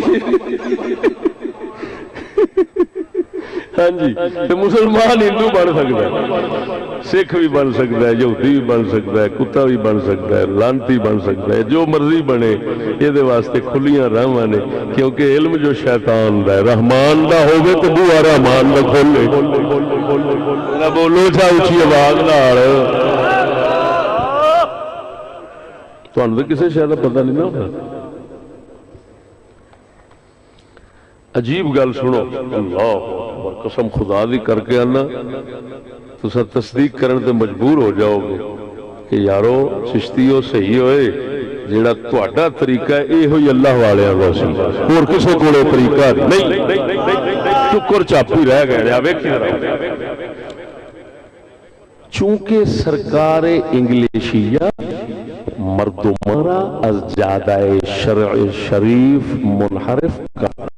Speaker 1: ہاں جی مسلمان ہندو بن سکتا ہے سکھ بھی بن سکتا ہے یہودی بھی بن سکتا ہے کتا بھی بن سکتا ہے لانتی بن سکتا ہے جو مرضی بنے یہ واسطے کھلیاں راہواں نے کیونکہ علم جو شیطان دا ہے رحمان دا ہوگے تو بوا رحمان دا کھولے نہ بولو چا اچھی آواز نال تانوں تے کسے شے دا پتہ نہیں نہ ہوتا عجیب گل سنو اللہ قسم خدا دی کر کے آنا تو سا تصدیق کرنے تے مجبور ہو جاؤ گے کہ یارو چشتیو صحیح ہوئے جیڑا تہاڈا طریقہ ہے یہ ہوئی اللہ والے دا سی اور کسے کولے طریقہ نہیں ٹکر چاپی رہ گئے ویکھی چونکہ سرکار انگلیشیہ مردمارا از جادہ شرع شریف منحرف کرنا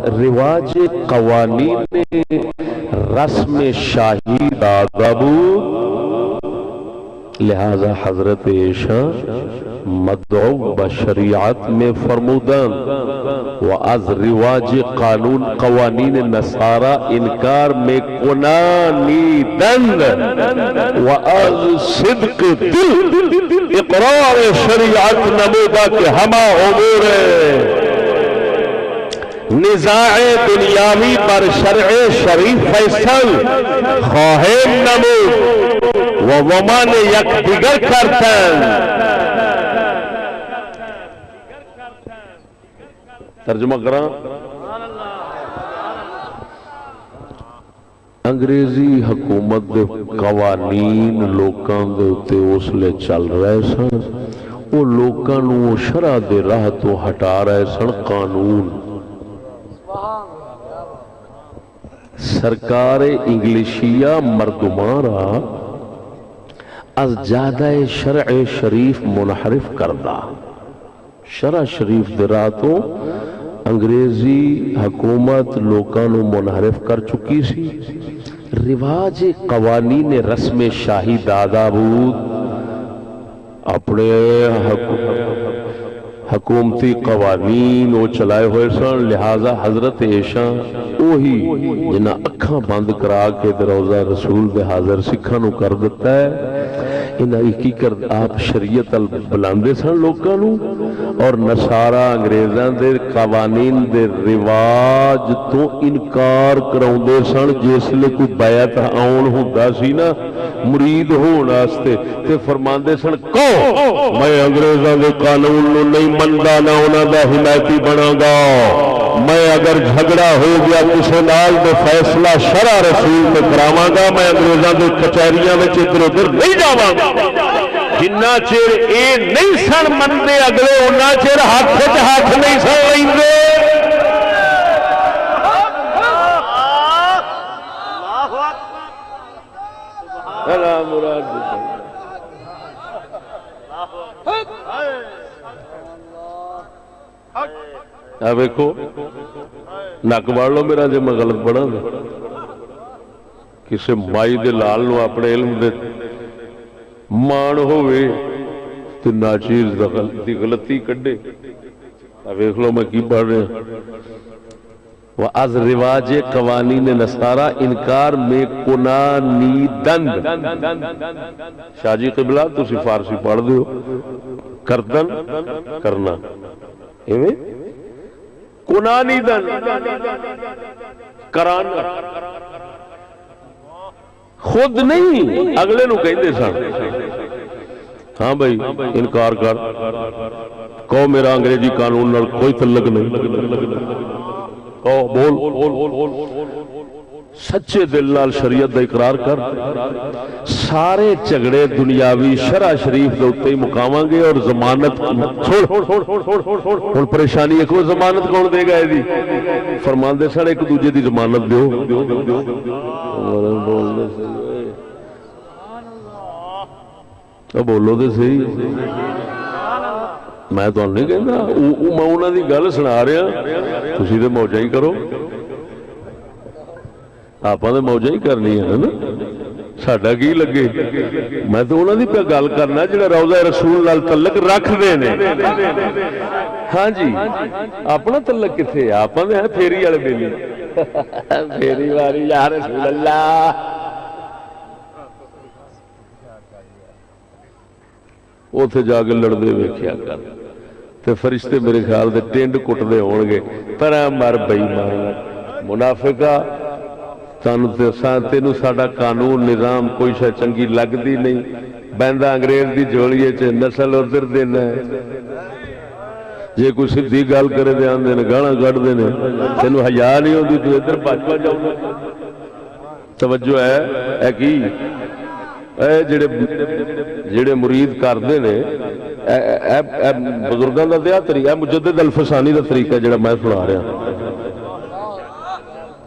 Speaker 1: رواج قوانین رسم شاہی دادابو لہذا حضرت عیشہ مدعو بشریعت میں فرمودن و از رواج قانون قوانین نصارہ انکار میں کنانی دن و از صدق دل اقرار شریعت نمودہ کے ہما امور نزاع دنیاوی پر شرع شریف فیصل خواہم نمود و ومان یک دیگر کرتن ترجمہ کران انگریزی حکومت دے قوانین لوکاں دے اتے اس لئے چل رہے سن وہ لوکاں نو شرع دے راہ تو ہٹا رہے سن قانون سرکار انگلیشیہ مردمارا از جادہ شرع شریف منحرف کردہ شرع شریف دراتوں انگریزی حکومت لوکانو منحرف کر چکی سی رواج قوانین رسم شاہی دادا بود اپنے حکومتی قوانین وہ چلائے ہوئے سن لہذا حضرت عیشہ وہی جنہ اکھاں بند کرا کے روضہ رسول دے حاضر سکھاں نو کر دیتا ہے کی کر آپ شریعت بلاندے سن لوکاں نو اور نصارا انگریزاں دے قوانین دے رواج تو انکار کراؤندے سن. جس لئے کوئی بیعت آن ہوندا سی نا مرید ہون واسطے تے فرماندے سن کو میں انگریزاں دے قانون نو نہیں مندا نہ انہاں دا حمایتی بناں گا. میں اگر جھگڑا ہو گیا کسی نال تو فیصلہ شرع رسول میں کراواں گا. میں انگریزاں دے کچہریاں وچ ادھر ادھر نہیں جاواں گا. جنہ چیر اے نہیں سن منتے اگلے انہاں چیر ہاتھ نہیں سن لیندے. ویکو نک واڑ لو میرا جی میں غلط پڑھا کسی مائی دے لال نو اپنے علم دے مان ہوئے تو ناچیز دی غلطی کڈے. ویکھ لو میں کی پڑھ رہا وَأَذْ رِوَاجِ قوانین نصارہ انکار میں کنانی دند. شاہ جی قبلہ تسی فارسی پڑھ دیو کردن کرنا ایویں کنانی دن کرانا خود نہیں اگلے نو کہندے سن. ہاں بھائی انکار کر کہو میرا انگریزی قانون نال کوئی تعلق نہیں. کہو بول سچے دل نال شریعت دا اقرار کر. سارے جھگڑے دنیاوی شرع شریف دے اوتے ہی مکاواں گے اور ضمانت ہن پریشانی ہے کوئی ضمانت کون دے گا دی. فرماندے سن ایک دوجے دی ضمانت دیو. بولو تے صحیح. میں تو نہیں کہنا میں انہاں دی گل سنا رہا تسی تے موجاں ہی کرو. آپ نے موجہ ہی کرنی ہے نا ساڈا کی لگے. میں تو انہوں نے پہ گل کرنا جڑا روضہ رسول نال تعلق رکھ دے نے. ہاں جی اپنا تعلق کتنے آپ نے ہے پھیری والے بیلی پھیری واری یا رسول اللہ. اوتھے جا کے لڑدے ویکھیا کر تے فرشتے میرے خیال دے ٹینڈ کٹدے ہون گے پر مر بے ایمان منافقہ تینوں ساڈا قانون نظام کوئی شے چنگی لگدی نہیں. بیندا انگریز دی جوڑیے چ نسل ادھر دینا ہے. جے کوئی سیدھی گل کرے تے آندے نے گالاں کڈدے نے. تینوں حیا نہیں ہوندی تو ادھر بچ جاؤ. توجہ ہے اے کی اے جڑے مرید کردے نے اے بزرگاں دا دیا طریقہ مجدد الفسانی دا طریقہ جڑا میں سنا رہا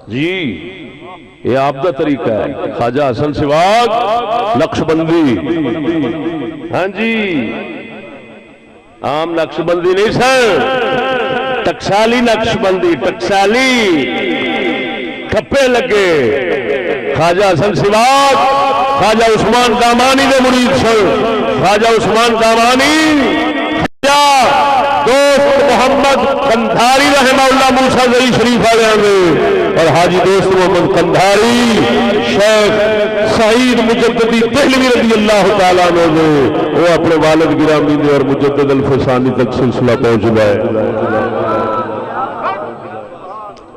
Speaker 1: جی یہ آپ دا طریقہ ہے. خواجہ حسن سواگ نقشبندی. ہاں جی عام نقشبندی نہیں سر ٹکسالی نقشبندی. ٹکسالی ٹھپے لگے. خواجہ حسن سواگ خواجہ عثمان دامانی دے مرید سن. خواجہ عثمان دامانی دوست محمد قندھاری رحمہ اللہ موسیٰ زئی شریف والے اور حاجی دوست محمد قندھاری شیخ سعید مجددی دہلوی رضی اللہ تعالیٰ عنہ وہ اپنے والد گرامی دے اور مجدد الفسانی تک سلسلہ پہنچ گئے.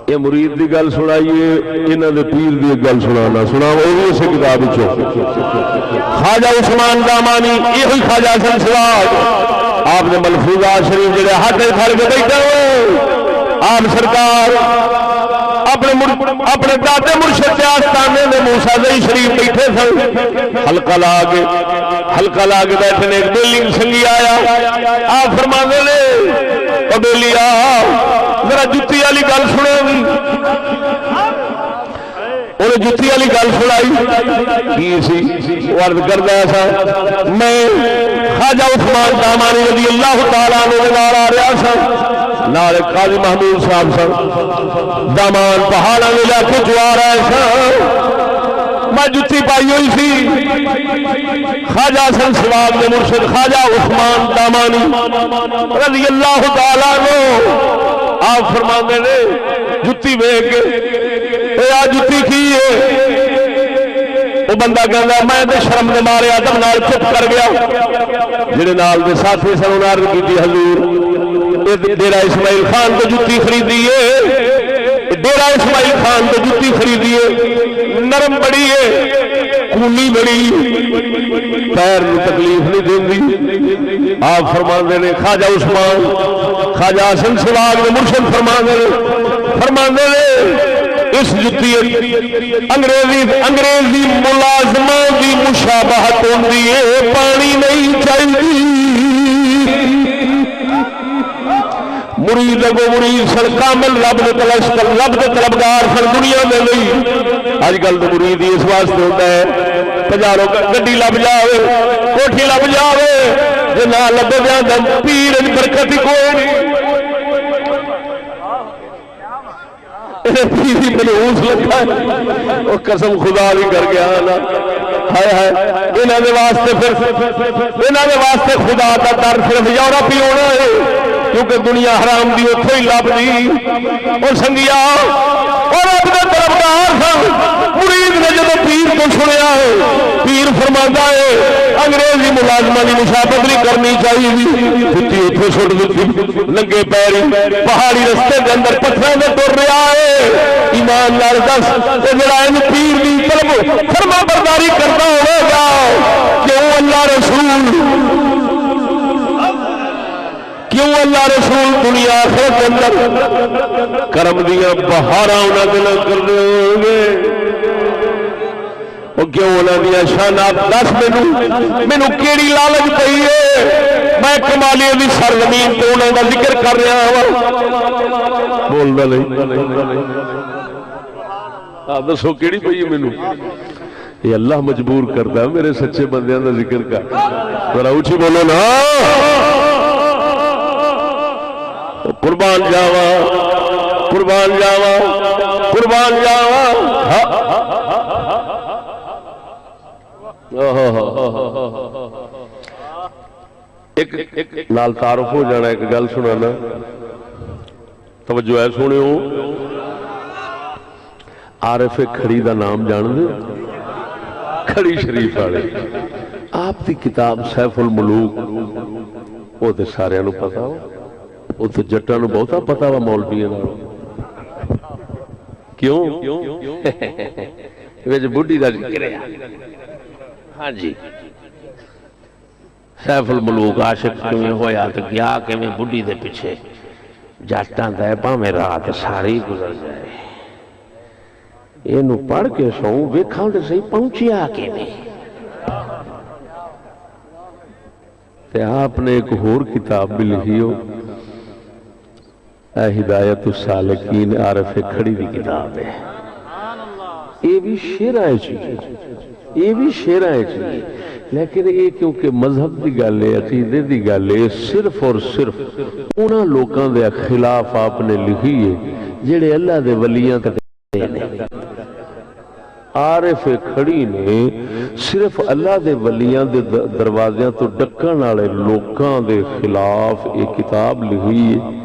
Speaker 1: یہ مرید دی گل سنائیے انہاں دے پیر دی گل سنانا سناؤ وہ بھی اسے کتاب چو. خواجہ عثمان دامانی یہ خواجہ حسن سواگ آپ نے ملفوظات شریف جڑے ہاتھ پھڑ کے بیٹھے ہو آپ سرکار اپنے دادے مرشد کے آستانے میں موسیٰ زئی شریف بیٹھے سن. حلقہ لا کے بیٹھے نے ایک بیلی سنگی آیا. آپ فرمانے نے او بیلی ذرا جتی والی گل سنو. انہیں جتی والی گل سنائی کی سی عرض کردا سا میں خواجہ عثمان دامانی رضی اللہ تعالیٰ عنہ نال آ رہا سا نال قاضی محمود صاحب سن دامان پہاڑاں دے علاقے چ آ رہے سن. میں جتی پائی ہوئی سی خواجہ حسن سواگ دے مرشد خواجہ عثمان دامانی رضی اللہ تعالیٰ عنہ آپ فرماندے نے جتی ویکھ کے اے آ جتی کی ہے او بندہ کہندا میں تے شرم دے مارے ادب نال چپ کر گیا جڑے نال دے ساتھی سن انہاں عرض کیتی حضور ڈیرا اسماعیل خان تو جتی خریدی ہے ڈیرا اسماعیل خان تو جتی خریدی ہے نرم بڑی ہے کونی بڑی پیر نو تکلیف نہیں دیندی آپ فرماندے نے خواجہ عثمان خواجہ حسن سواگ نے مرشد فرماندے نے اس جتی انگریزی ملازموں کی مشابہت ہوندی ہے پانی نہیں چاہیے مرید اگو مرید سن کامل رب دے طلبگار سن دنیا میں نہیں اج کل تو مرید اس واسطے ہوتا ہے پجارو گڈی لب جاوے کوٹھی لب جاوے جے نہ لبے جاندا پیر برکت ہی کوئی نہیں منحوس لگا وہ قسم خدا بھی کر گیا نا ہائے ہائے انہاں دے واسطے خدا دا در صرف یورپ ہی ہونا ہے کیونکہ دنیا حرام دی اتھے ہی لب دی اور سنگیا اور رب دے طرفدار سن مرید نے جب پیر کو سنیا ہے پیر فرماتا ہے انگریزی ملازمہ کی مشابہت نہیں کرنی چاہیے جتی اتھے سٹ دیتی ننگے پیری پہاڑی رستے کے اندر پتھراں دے ٹر رہا ہے ایمان نال دس تے جڑا ان پیر دی طلب فرما برداری کرتا ہوے گا کیوں اللہ رسول دنیا آخرت کے اندر کرم دیا بہاراں انہاں دے نال کردے ہوں گے وہ کیوں انہاں دیا شانات دس مینوں کیڑی لالچ پئی ہے میں کمالیے دی سرزمین تے انہاں دا ذکر کر رہا ہوں بولدا نہیں آپ دسو کیڑی پئی ہے مینوں یہ اللہ مجبور کرتا ہے میرے سچے بندیاں دا ذکر کر ذرا اونچی بولو نا قربان جاوا ایک نال تعارف ہو جانا ایک گل سنانا توجہ ہے سنو عارف کھڑی دا نام جان دے کھڑی شریف والے آپ کی کتاب سیف الملوک وہ تے سارے نو پتا ہو وہ تو جٹاں نو بہتا پتا وا مولویاں نال کیوں وچ بڈھی دا ذکر ہے ہاں جی سیف الملوک عاشق کیویں ہویا تے گیا کیویں بڈھی دے پیچھے جٹاں دا بھاویں رات ساری گزر جائے اینو پڑھ کے سوں ویکھاں تے صحیح پہنچیا کیویں تے آپ نے ایک اور کتاب بھی لکھی ہو ہدایت السالکین عارف کھڑی دی کتاب ہے یہ بھی شعراں چاہیے لیکن یہ کیونکہ مذہب دی گل ہے عقیدے دی گل ہے صرف اور صرف انہاں لوکاں دے خلاف آپ نے لکھی ہے جڑے اللہ دے ولیاں تے عارف کھڑی نے صرف اللہ دے ولیاں دے دروازیاں تو ڈکن والے لوکاں دے خلاف ایک کتاب لکھی ہے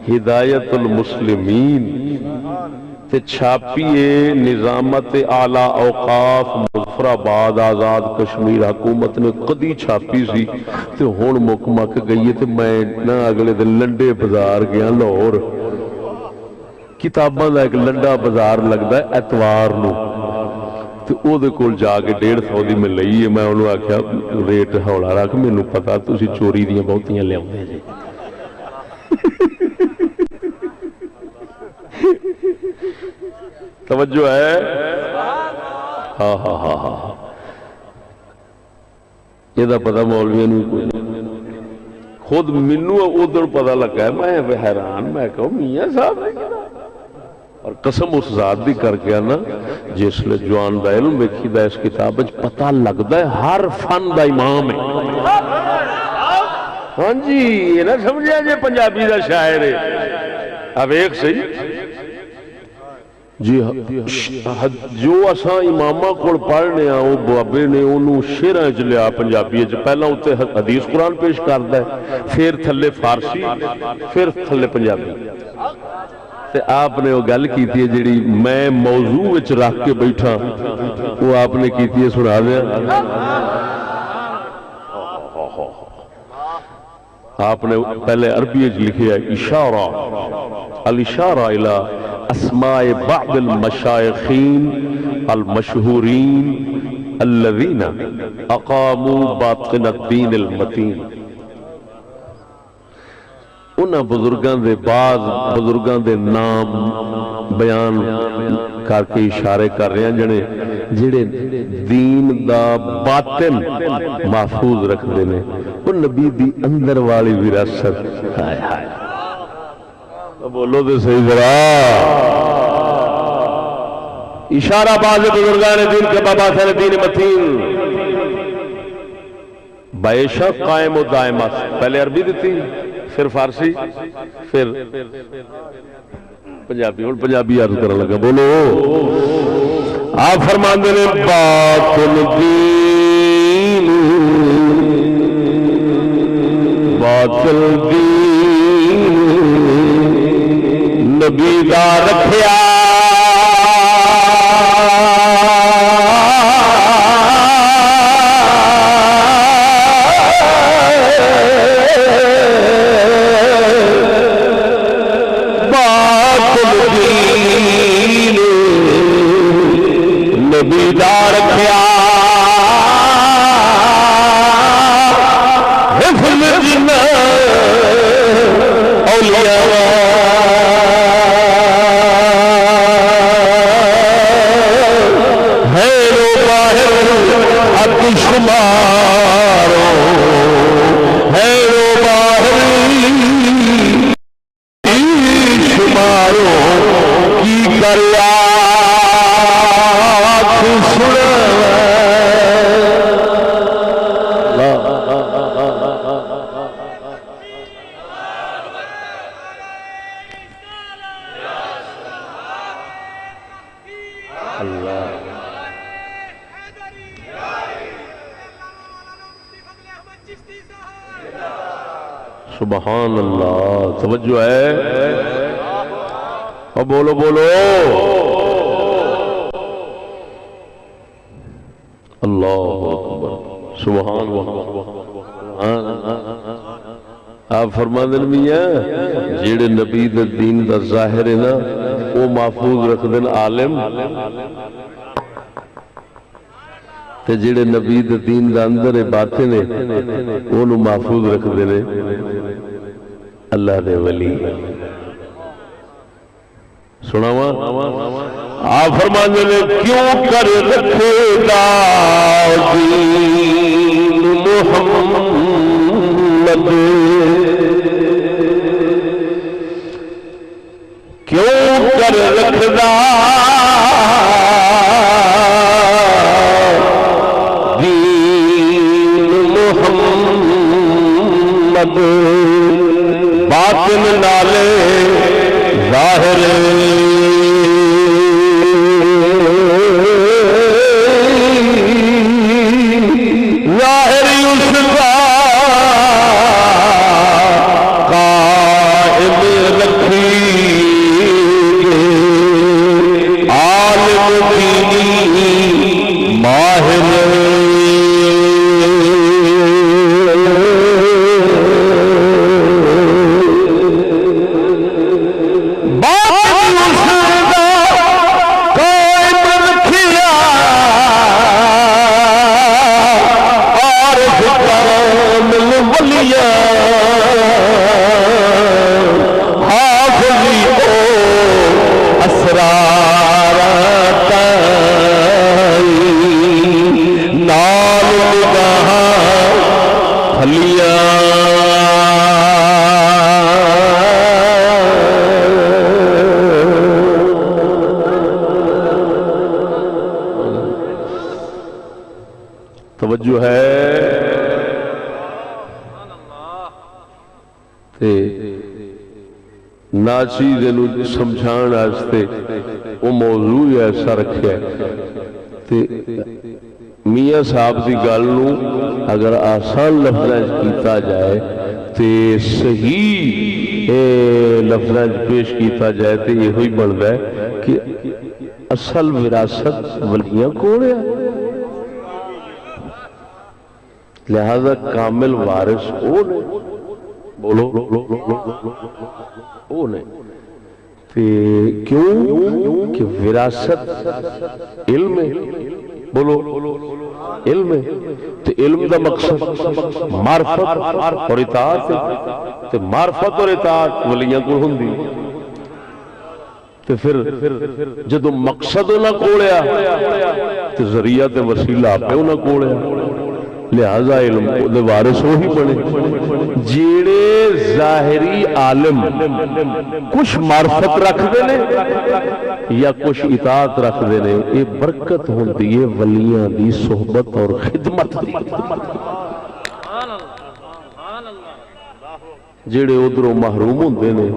Speaker 1: ہدایت المسلمین تے چھاپیے نظامت اعلی اوقاف مظفرآباد آزاد کشمیر حکومت نے قدی چھاپی سی تے ہن مک مک گئی ہے تے میں نہ اگلے دن لنڈے بازار گیا لاہور کتاباں دا ایک لنڈا بازار لگدا ہے اتوار نو تے او دے کول جا کے 150 دی میں لئی ہے میں انہوں آکھیا ریٹ ہولا رکھ مینوں پتا تسی چوری دیاں بہتیاں لیاوندے جی توجہ ہے ہاں ہاں ہاں ہاں یہ پتا مولویاں نو خود مینوں ادھر پتا لگا ہے میں حیران میں کہوں میاں صاحب اور قسم اس ذات دی کر کے نا جس لئے جوان دا علم ویکھی دا اس کتاب وچ پتہ لگدا ہے ہر فن دا امام ہے ہاں جی یہ نہ سمجھا جی پنجابی دا شاعر ہے اب ایک صحیح جی جو اساں امامہ کول پڑھنے ہیں وہ بابے نے انہوں شعراں وچ لیا پنجابی وچ پہلا اوتے حدیث قرآن پیش کردا ہے پھر تھلے فارسی پھر تھلے پنجابی تے آپ نے وہ گل کی تھی جڑی میں موضوع وچ رکھ کے بیٹھا وہ آپ نے کی تھی سنا دیا آپ نے پہلے عربی وچ لکھیا اشارہ الاشارہ الی اسماء بعض المشایخین المشہورین الذین اقاموا باطن الدین المتین انہاں بزرگاں دے بعض بزرگاں دے نام بیان کر کے اشارے کر رہے ہیں جڑے دین دا باطن محفوظ رکھ دینے وہ نبی دی اندر والی وراثت ہائے ہائے بولو دے صحیح ذرا اشارہ بعض بزرگان دین کے بابا سر دین متین بعیشہ قائم و دائمہ پہلے عربی دیتی پھر فارسی پھر پنجابی اور پنجابی عرض کرنے لگا بولو آپ فرماندے نے باطن دین باطل دین نبی دا رکھیا باطل دین نبی دا رکھیا حفظ جنہ اولیاء حیرو باہر حد شمارو حیرو باہر شمارو کی کریا سبحان اللہ توجہ ہے اب بولو بولو اللہ اکبر سبحان آپ فرما دین میاں جیڑے نبی دے دین دا ظاہر ہے نا وہ محفوظ رکھ دین عالم تے جیڑے نبی دے دین دا اندر باطن ہے انہوں محفوظ رکھ دینے اللہ دے ولی سناوا آپ فرمانے نے کیوں کر رکھے دا دین محمد کیوں کر رکھ دا باطن نالے ظاہر ظاہر اس کا قائم رکھی عالم دینی ماہر توجہ ہے تے ناچیز انہوں سمجھان آستے وہ موضوع ایسا رکھیا ہے تے میاں صاحب دی گالنو اگر آسان لفظیں کیتا جائے تے صحیح لفظ پیش کیتا جائے تو یہ ہوئی بنتا ہے کہ اصل وراثت ولیاں کون ہے، لہذا کامل وارث وہ نے، بولو وہ نے، کیوں کہ وراثت علم ہے، بولو علم ہے، تو علم دا مقصد معرفت اور اطاعت ہے، تو معرفت اور اطاعت ولیاں کو ہوندی، تو پھر جدو مقصد نہ کولیا تو ذریعہ تے وسیلہ آپ نہ کولیا، لہذا علم دے وارث وہی بنے جیڑے ظاہری عالم کچھ معرفت رکھتے ہیں یا کچھ اطاعت رکھتے ہیں، یہ برکت ہوندی ہے ولیاں دی صحبت اور خدمت دی، جیڑے ادھروں محروم ہوندے نے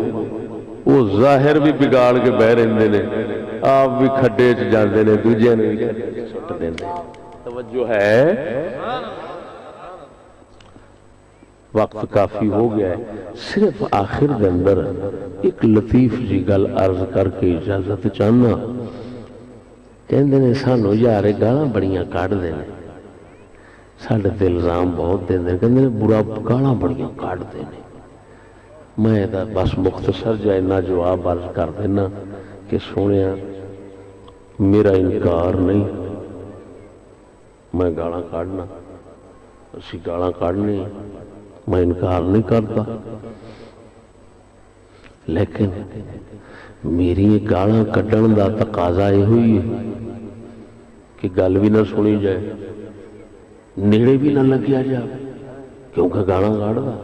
Speaker 1: وہ ظاہر بھی بگاڑ کے بہ رہندے نے، آپ بھی کھڈے چ جاندے نے، دوجے نے بھی سٹ دیندے، توجہ ہے۔ وقت کافی ہو گیا ہے، صرف آخر دے اندر ایک لطیف جی گل عرض کر کے اجازت چاہنا، کہندے نے سانو یار گالاں بڑیاں کڈ دے نے، ساڈے تے الزام بہت دیندے نے، کہندے نے برا گالاں بڑیاں کڈ دے نے، میں دا بس مختصر جا اتنا جواب عرض کر دینا کہ سونیا میرا انکار نہیں، میں گالاں کڈنا، اسی گالاں کڈنی، میں انکار نہیں کرتا، لیکن میری گالاں کڈن دا تقاضا یہ ہوئی ہے کہ گل بھی نہ سنی جائے، نیڑے بھی نہ لگیا جائے، کیونکہ گالاں کڈدا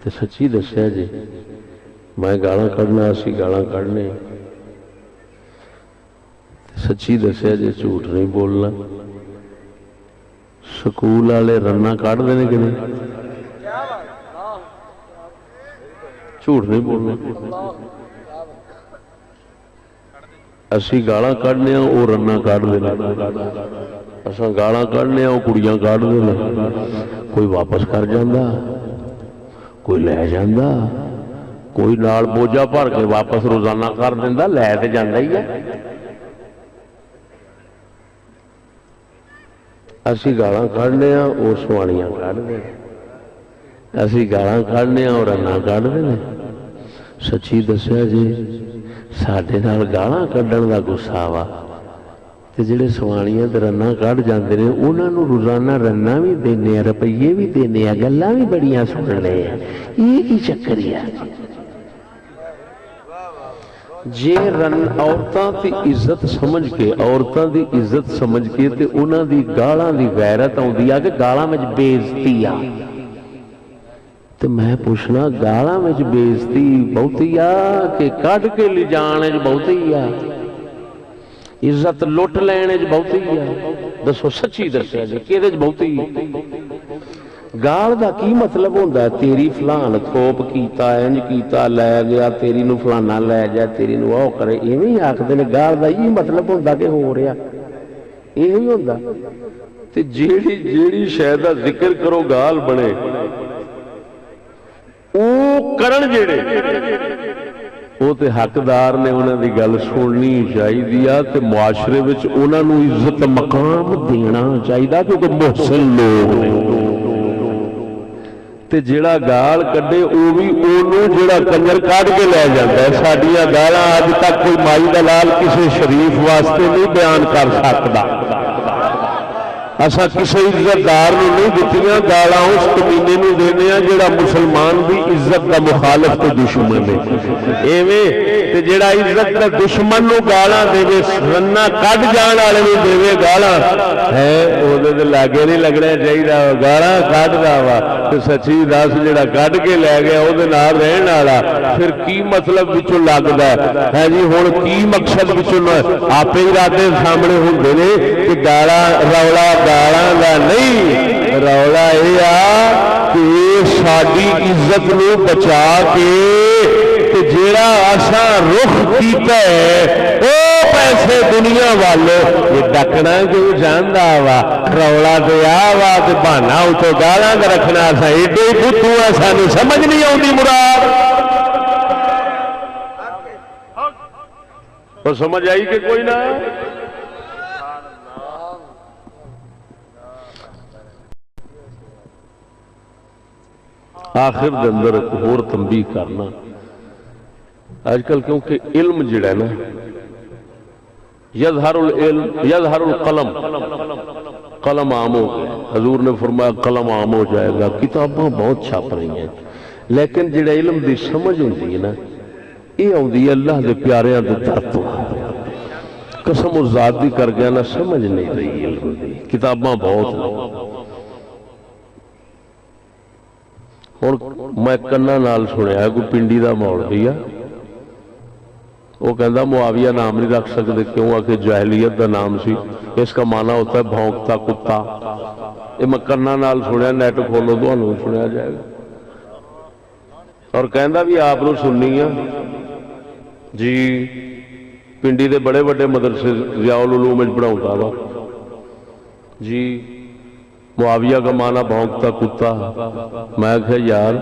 Speaker 1: تے سچی دسیا جی میں گالاں کڈنا، اسی گالاں کڈنے، سچی دسیا جی جھوٹ نہیں بولنا، سکول والے رنا کڈ دے کہ نہیں، جھوٹ نہیں بولنا، اسی گالاں کڈنے وہ رنا کڈ دینا، اساں گالاں کڈنے وہ کڑیاں کڈ دینا، کوئی واپس کر جاندا، کوئی لے جاندا، کوئی نال بوجھا بھر کے واپس روزانہ کر دیندا، لے تے جاندا ہی ہے، اسی گالاں کڈنے وہ سوانیاں کڈ دے، اسی گالاں کڈنے وہ رنا کڈ دے، سچی دسیا جی ساڈے نال گالاں کڈن دا گسا وا تے جڑے سوانیاں تے رنا کڈ جاندے نے انہاں نوں روزانہ رنا بھی دینے، روپیے بھی دینے، گلاں بھی بڑیاں سننے، یہ کی چکر ہے؟ جے عورتاں دی عزت سمجھ کے، عورتاں دی عزت سمجھ کے تے انہاں دی گالاں دی غیرت آؤندی آ کہ گالاں وچ بےعزتی آ، تے میں پوچھنا گالاں وچ بےعزتی بہتی آ کہ کڈ کے لے جان وچ بہتی آ، عزت لٹ لین وچ بہتی آ، دسو سچی دسیا جی کہدے وچ بہتی آ؟ گال دا کی مطلب ہوندا ہے؟ تیری فلان تھوپ کیتا، انج کیتا، لے گیا، تیری نو فلانا لے جا، تیری نو او کرے، ایویں ہی آکھدے نے گال دا یہ مطلب ہوندا کہ ہو رہا ایویں ہی ہوندا، تے جیڑی شے دا ذکر کرو گال بنے، او کرن جیڑے وہ تے حقدار نے، انہاں دی گل سننی چاہیے تے معاشرے وچ انہاں نو عزت مقام دینا چاہیے، کیونکہ محسن لوگ نے، تے جڑا گال کڈے او بھی اونوں جڑا کنجر کڈ کے لے جاندا ہے۔ ساڈیاں گالاں اج تک کوئی مائی دا لال کسی شریف واسطے نہیں بیان کر سکدا، اساں کسی عزتدار نوں نہیں دتیاں، گالاں اس کمینے نوں دینے آ جڑا مسلمان دی عزت دا مخالف تے دشمن ہے، ایویں تے جڑا عزت دا دشمن نوں گالاں دے، رنا کڈ جان والے نوں دے گالاں ہے، او دے لاگے نہیں لگنا چاہیے، گالاں کڈدا وا تے سچی دس جڑا کڈ کے لے گیا او دے نال رہن والا پھر کی مطلب وچوں لگدا ہے جی؟ ہن کی مقصد وچوں آپے ارادے سامنے ہوندے نے کہ گالاں رولا گالاں دا نہیں، رولا یہ آ کہ ساری عزت نو بچا کے تے جیڑا اساں رخ کیتا ہے او پیسے دنیا والے یہ ڈکنا کیوں چاہتا وا رولا تو آ وا تو بہانا اتوں گالاں رکھنا سا ایڈے بدھو آ سانو سمجھ نہیں آتی مراد تو سمجھ آئی کہ کوئی نہ آخر دے اندر ایک اور تنبیہ کرنا آج کل کیونکہ علم جڑا ہے نا یظہر العلم یظہر القلم قلم عام ہو گیا حضور نے فرمایا قلم عام ہو جائے گا کتاباں بہت چھپ رہی ہیں لیکن جڑا علم دی سمجھ ہوندی ہے نا یہ آتی ہے اللہ دے پیاریاں دے در تو قسم و ذات دی کر گیا نا سمجھ نہیں رہی علم دی کتاباں بہت ہوں میں کنا نال سنیا کوئی پنڈی دا مولوی ہے وہ کہندا معاویہ نام نہیں رکھ سکتے کیوں آ کہ جاہلیت دا نام سی اس کا معنی ہوتا ہے بھونکتا کتا یہ میں کنا نال سنیا نیٹ کھولو تو انہوں سنیا جائے گا اور کہندا بھی آپ نو سننی ہے جی پنڈی دے بڑے بڑے مدرسے ضیاء العلوم وچ پڑھاوندا وا جی معاویہ کا معنی بھونکتا کتا میں کہا یار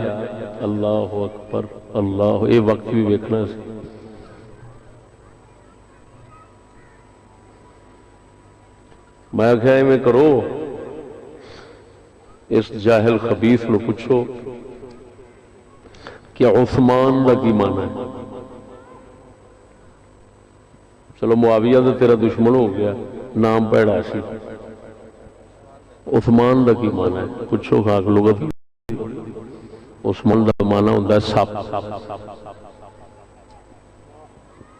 Speaker 1: اللہ اکبر اللہ یہ وقت بھی ویکھنا سی میں کہا میں کرو اس جاہل خبیث نو پوچھو کہ عثمان دا کی معنی ہے چلو معاویہ دا تیرا دشمن ہو گیا نام پیڑا سی عثمان دا کی معنی ہے پوچھو خاک لغت عثمان دا معنی ہوتا ہے سپ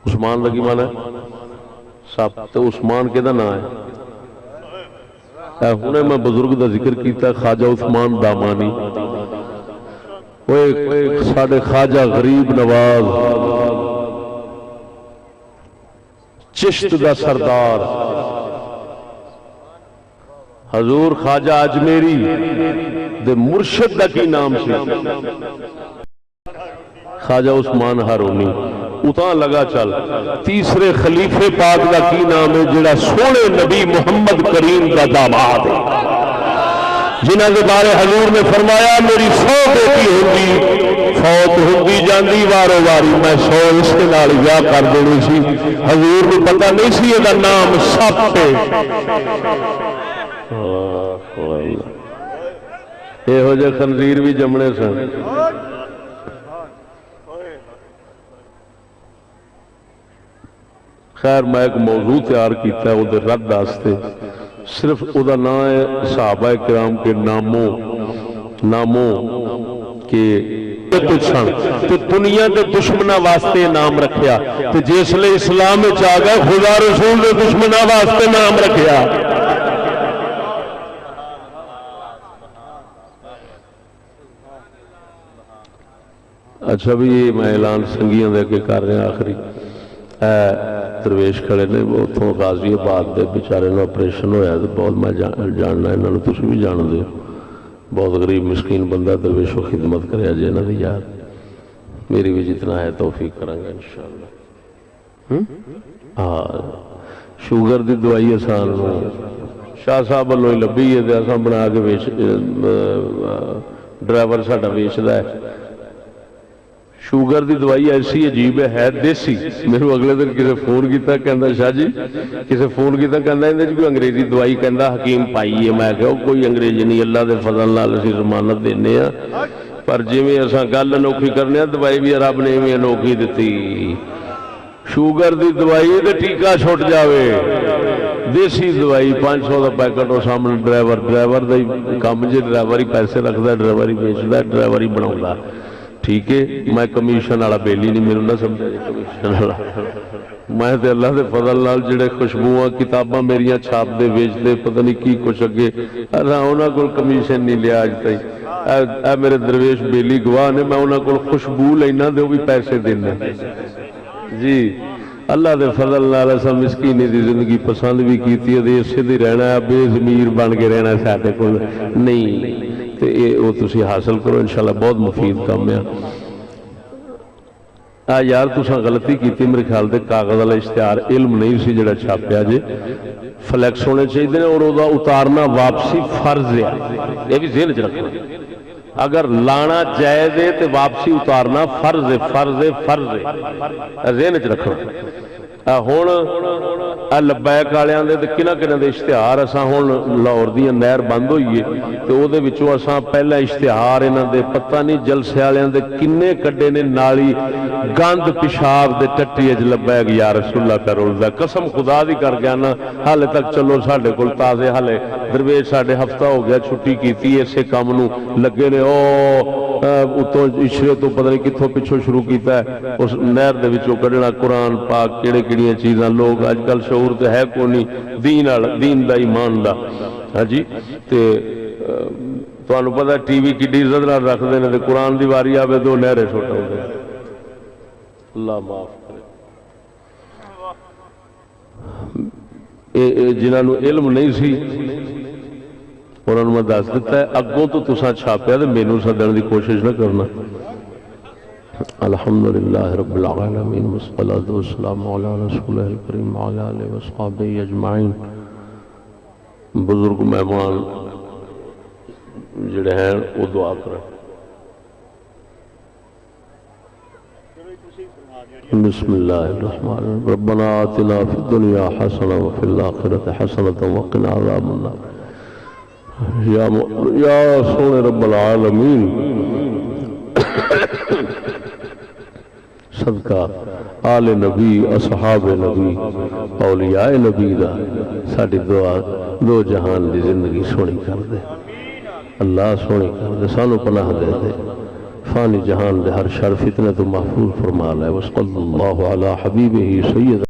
Speaker 1: عثمان دا کی معنی ہے سپ تو عثمان کے دا نام ہے ہنے میں بزرگ دا ذکر کیتا خواجہ عثمان دامانی ساڑھے خواجہ غریب نواز چشت دا سردار حضور خواجہ اجمیری دے مرشد دا کی نام سے خواجہ عثمان ہارونی اتاں لگا چل تیسرے خلیفے پاک دا کی نام ہے جڑا سونے نبی محمد کریم دا داماد ہے جنہاں کے بارے حضور نے فرمایا میری 100 بیٹی ہوندی فوت ہوندی جاندی وارو واری میں 100 اس کے نال بیاہ کر دینی سی حضور کو پتہ نہیں سی یہ دا نام سپ ہے یہ ہو جائے خنزیر بھی جمنے سن خیر میں ایک موضوع تیار کیتا ہے وہ دے رد داستے صرف او دا نام ہے صحابہ کرام کے ناموں کے تو دنیا دے دشمنہ واسطے نام رکھیا تو جس لئے اسلام میں چاہ گئے خدا رسول دے دشمنہ واسطے نام رکھیا اچھا بھی یہ میں اعلان سنگیاں دے کے کر رہے ہیں آخری درویش کھڑے نے اتوں غازی آباد دے بیچارے نو آپریشن ہویا تو بہت میں جاننا ہے انہوں نے تسی بھی جان دے بہت غریب مسکین بندہ درویشوں خدمت کرے جے نہ دی یار میری بھی جتنا ہے توفیق کریں گا انشاءاللہ شوگر دی دوائی آسان شاہ صاحب والوں لبھی ہے تے اساں بنا کے ڈرائیور ساڈا ویچدا ہے شوگر دی دوائی ایسی عجیب ہے دیسی میرے اگلے دن کسی فون کیتا کہندا شاہ جی کسی فون کیتا کہندا اندے کوئی انگریزی دوائی کہندا حکیم پائی ہے میں کہا کوئی انگریزی نہیں اللہ دے فضل نال اسی ضمانت دینے ہاں پر جویں اساں گل انوکھی کرنے ہاں دوائی بھی رب نے ایویں انوکھی دتی شوگر دی دوائی تے ٹیکا چھٹ جاوے دیسی دوائی 500 دا پیکٹ اور سامنے ڈرائیور دا کام جے ڈرائیور ہی پیسے رکھدا ہے ڈرائیور ہی بیچدا ہے ڈرائیور ہی بناوندا ٹھیک ہے میں کمیشن والا بیلی نہیں میرے نہ سمجھا جی کمیشن والا میں تے اللہ دے فضل نال جڑے خوشبوواں کتاباں میریاں چھاپ دے ویچ دے پتہ نہیں کی کچھ اگے انہاں کول کمیشن نہیں لیا اج تک اے میرے درویش بیلی گواہ نے میں انہاں کول خوشبو لینا تے وہ بھی پیسے دینا جی اللہ دے فضل نال اساں مسکینی دی زندگی پسند بھی کیتی ہے اسی دی رہنا ہے بے ضمیر بن کے رہنا ساڈے کول نہیں، تے وہ تسی حاصل کرو انشاءاللہ، بہت مفید کام ہے۔ یار تساں غلطی کیتی میرے خیال دے کاغذ والا اشتہار علم نہیں سی جڑا چھاپیا جے فلیکس ہونے چاہیے اور وہ اتارنا واپسی فرض ہے یہ بھی ذہن چ رکھنا اگر لانا جائز ہے تو واپسی اتارنا فرض ہے فرض ہے فرض ہے ذہن چ رکھنا ہوں لبیک والوں کے کنہ کنہ دے اشتہار اساں ہوں لاہور دی نہر بند ہوئی ہے تو وہ وچوں اساں پہلا اشتہار انہاں دے پتہ نہیں جلسے والوں دے کنے کڈے نے نالی گند پیشاب دے ٹٹی وچ لبیک یا رسول اللہ کا رولدا قسم خدا دی کر گیا نا حالے تک چلو ساڈے کول تازے حالے درویش ساڈے ہفتہ ہو گیا چھٹی کیتی اسے کام نو لگے نے او اتوں اشرے تو پتہ نہیں کتوں پچھوں شروع کیتا ہے اس نہر دے وچوں کڈنا قرآن پاک کیڑے کیڑیاں چیزاں لوگ اج کل شعور تے ہے کوئی نہیں دین دا ایمان دا ہاں جی تے تانوں پتہ ٹی وی کی عزت نال رکھدے نے تے قرآن دی واری آوے تو نہرے سٹ آوندے اللہ معاف کرے جنہاں علم نہیں سی انہوں نے میں دس دیتا ہے اگوں تو تساں چھاپیا تو مینوں سدن دی کوشش نہ کرنا الحمدللہ رب العالمین والصلاۃ والسلام علی رسولہ الکریم وعلی آلہ وصحبہ اجمعین بزرگ مہمان جڑے ہیں وہ دعا کریں بسم اللہ الرحمن الرحیم ربنا آتنا فی الدنیا حسنہ وفی الآخرۃ حسنۃ وقنا عذاب النار یا سونے رب العالمین صدقہ آل نبی اصحاب نبی اولیاء نبی دا ساڈی دعا دو جہان دی زندگی سونی کر دے اللہ سونی کر دے سانو پناہ دے دے فانی جہان دے ہر شر فتنے تو محفوظ فرما لے وصلی اللہ علی حبیبہ سید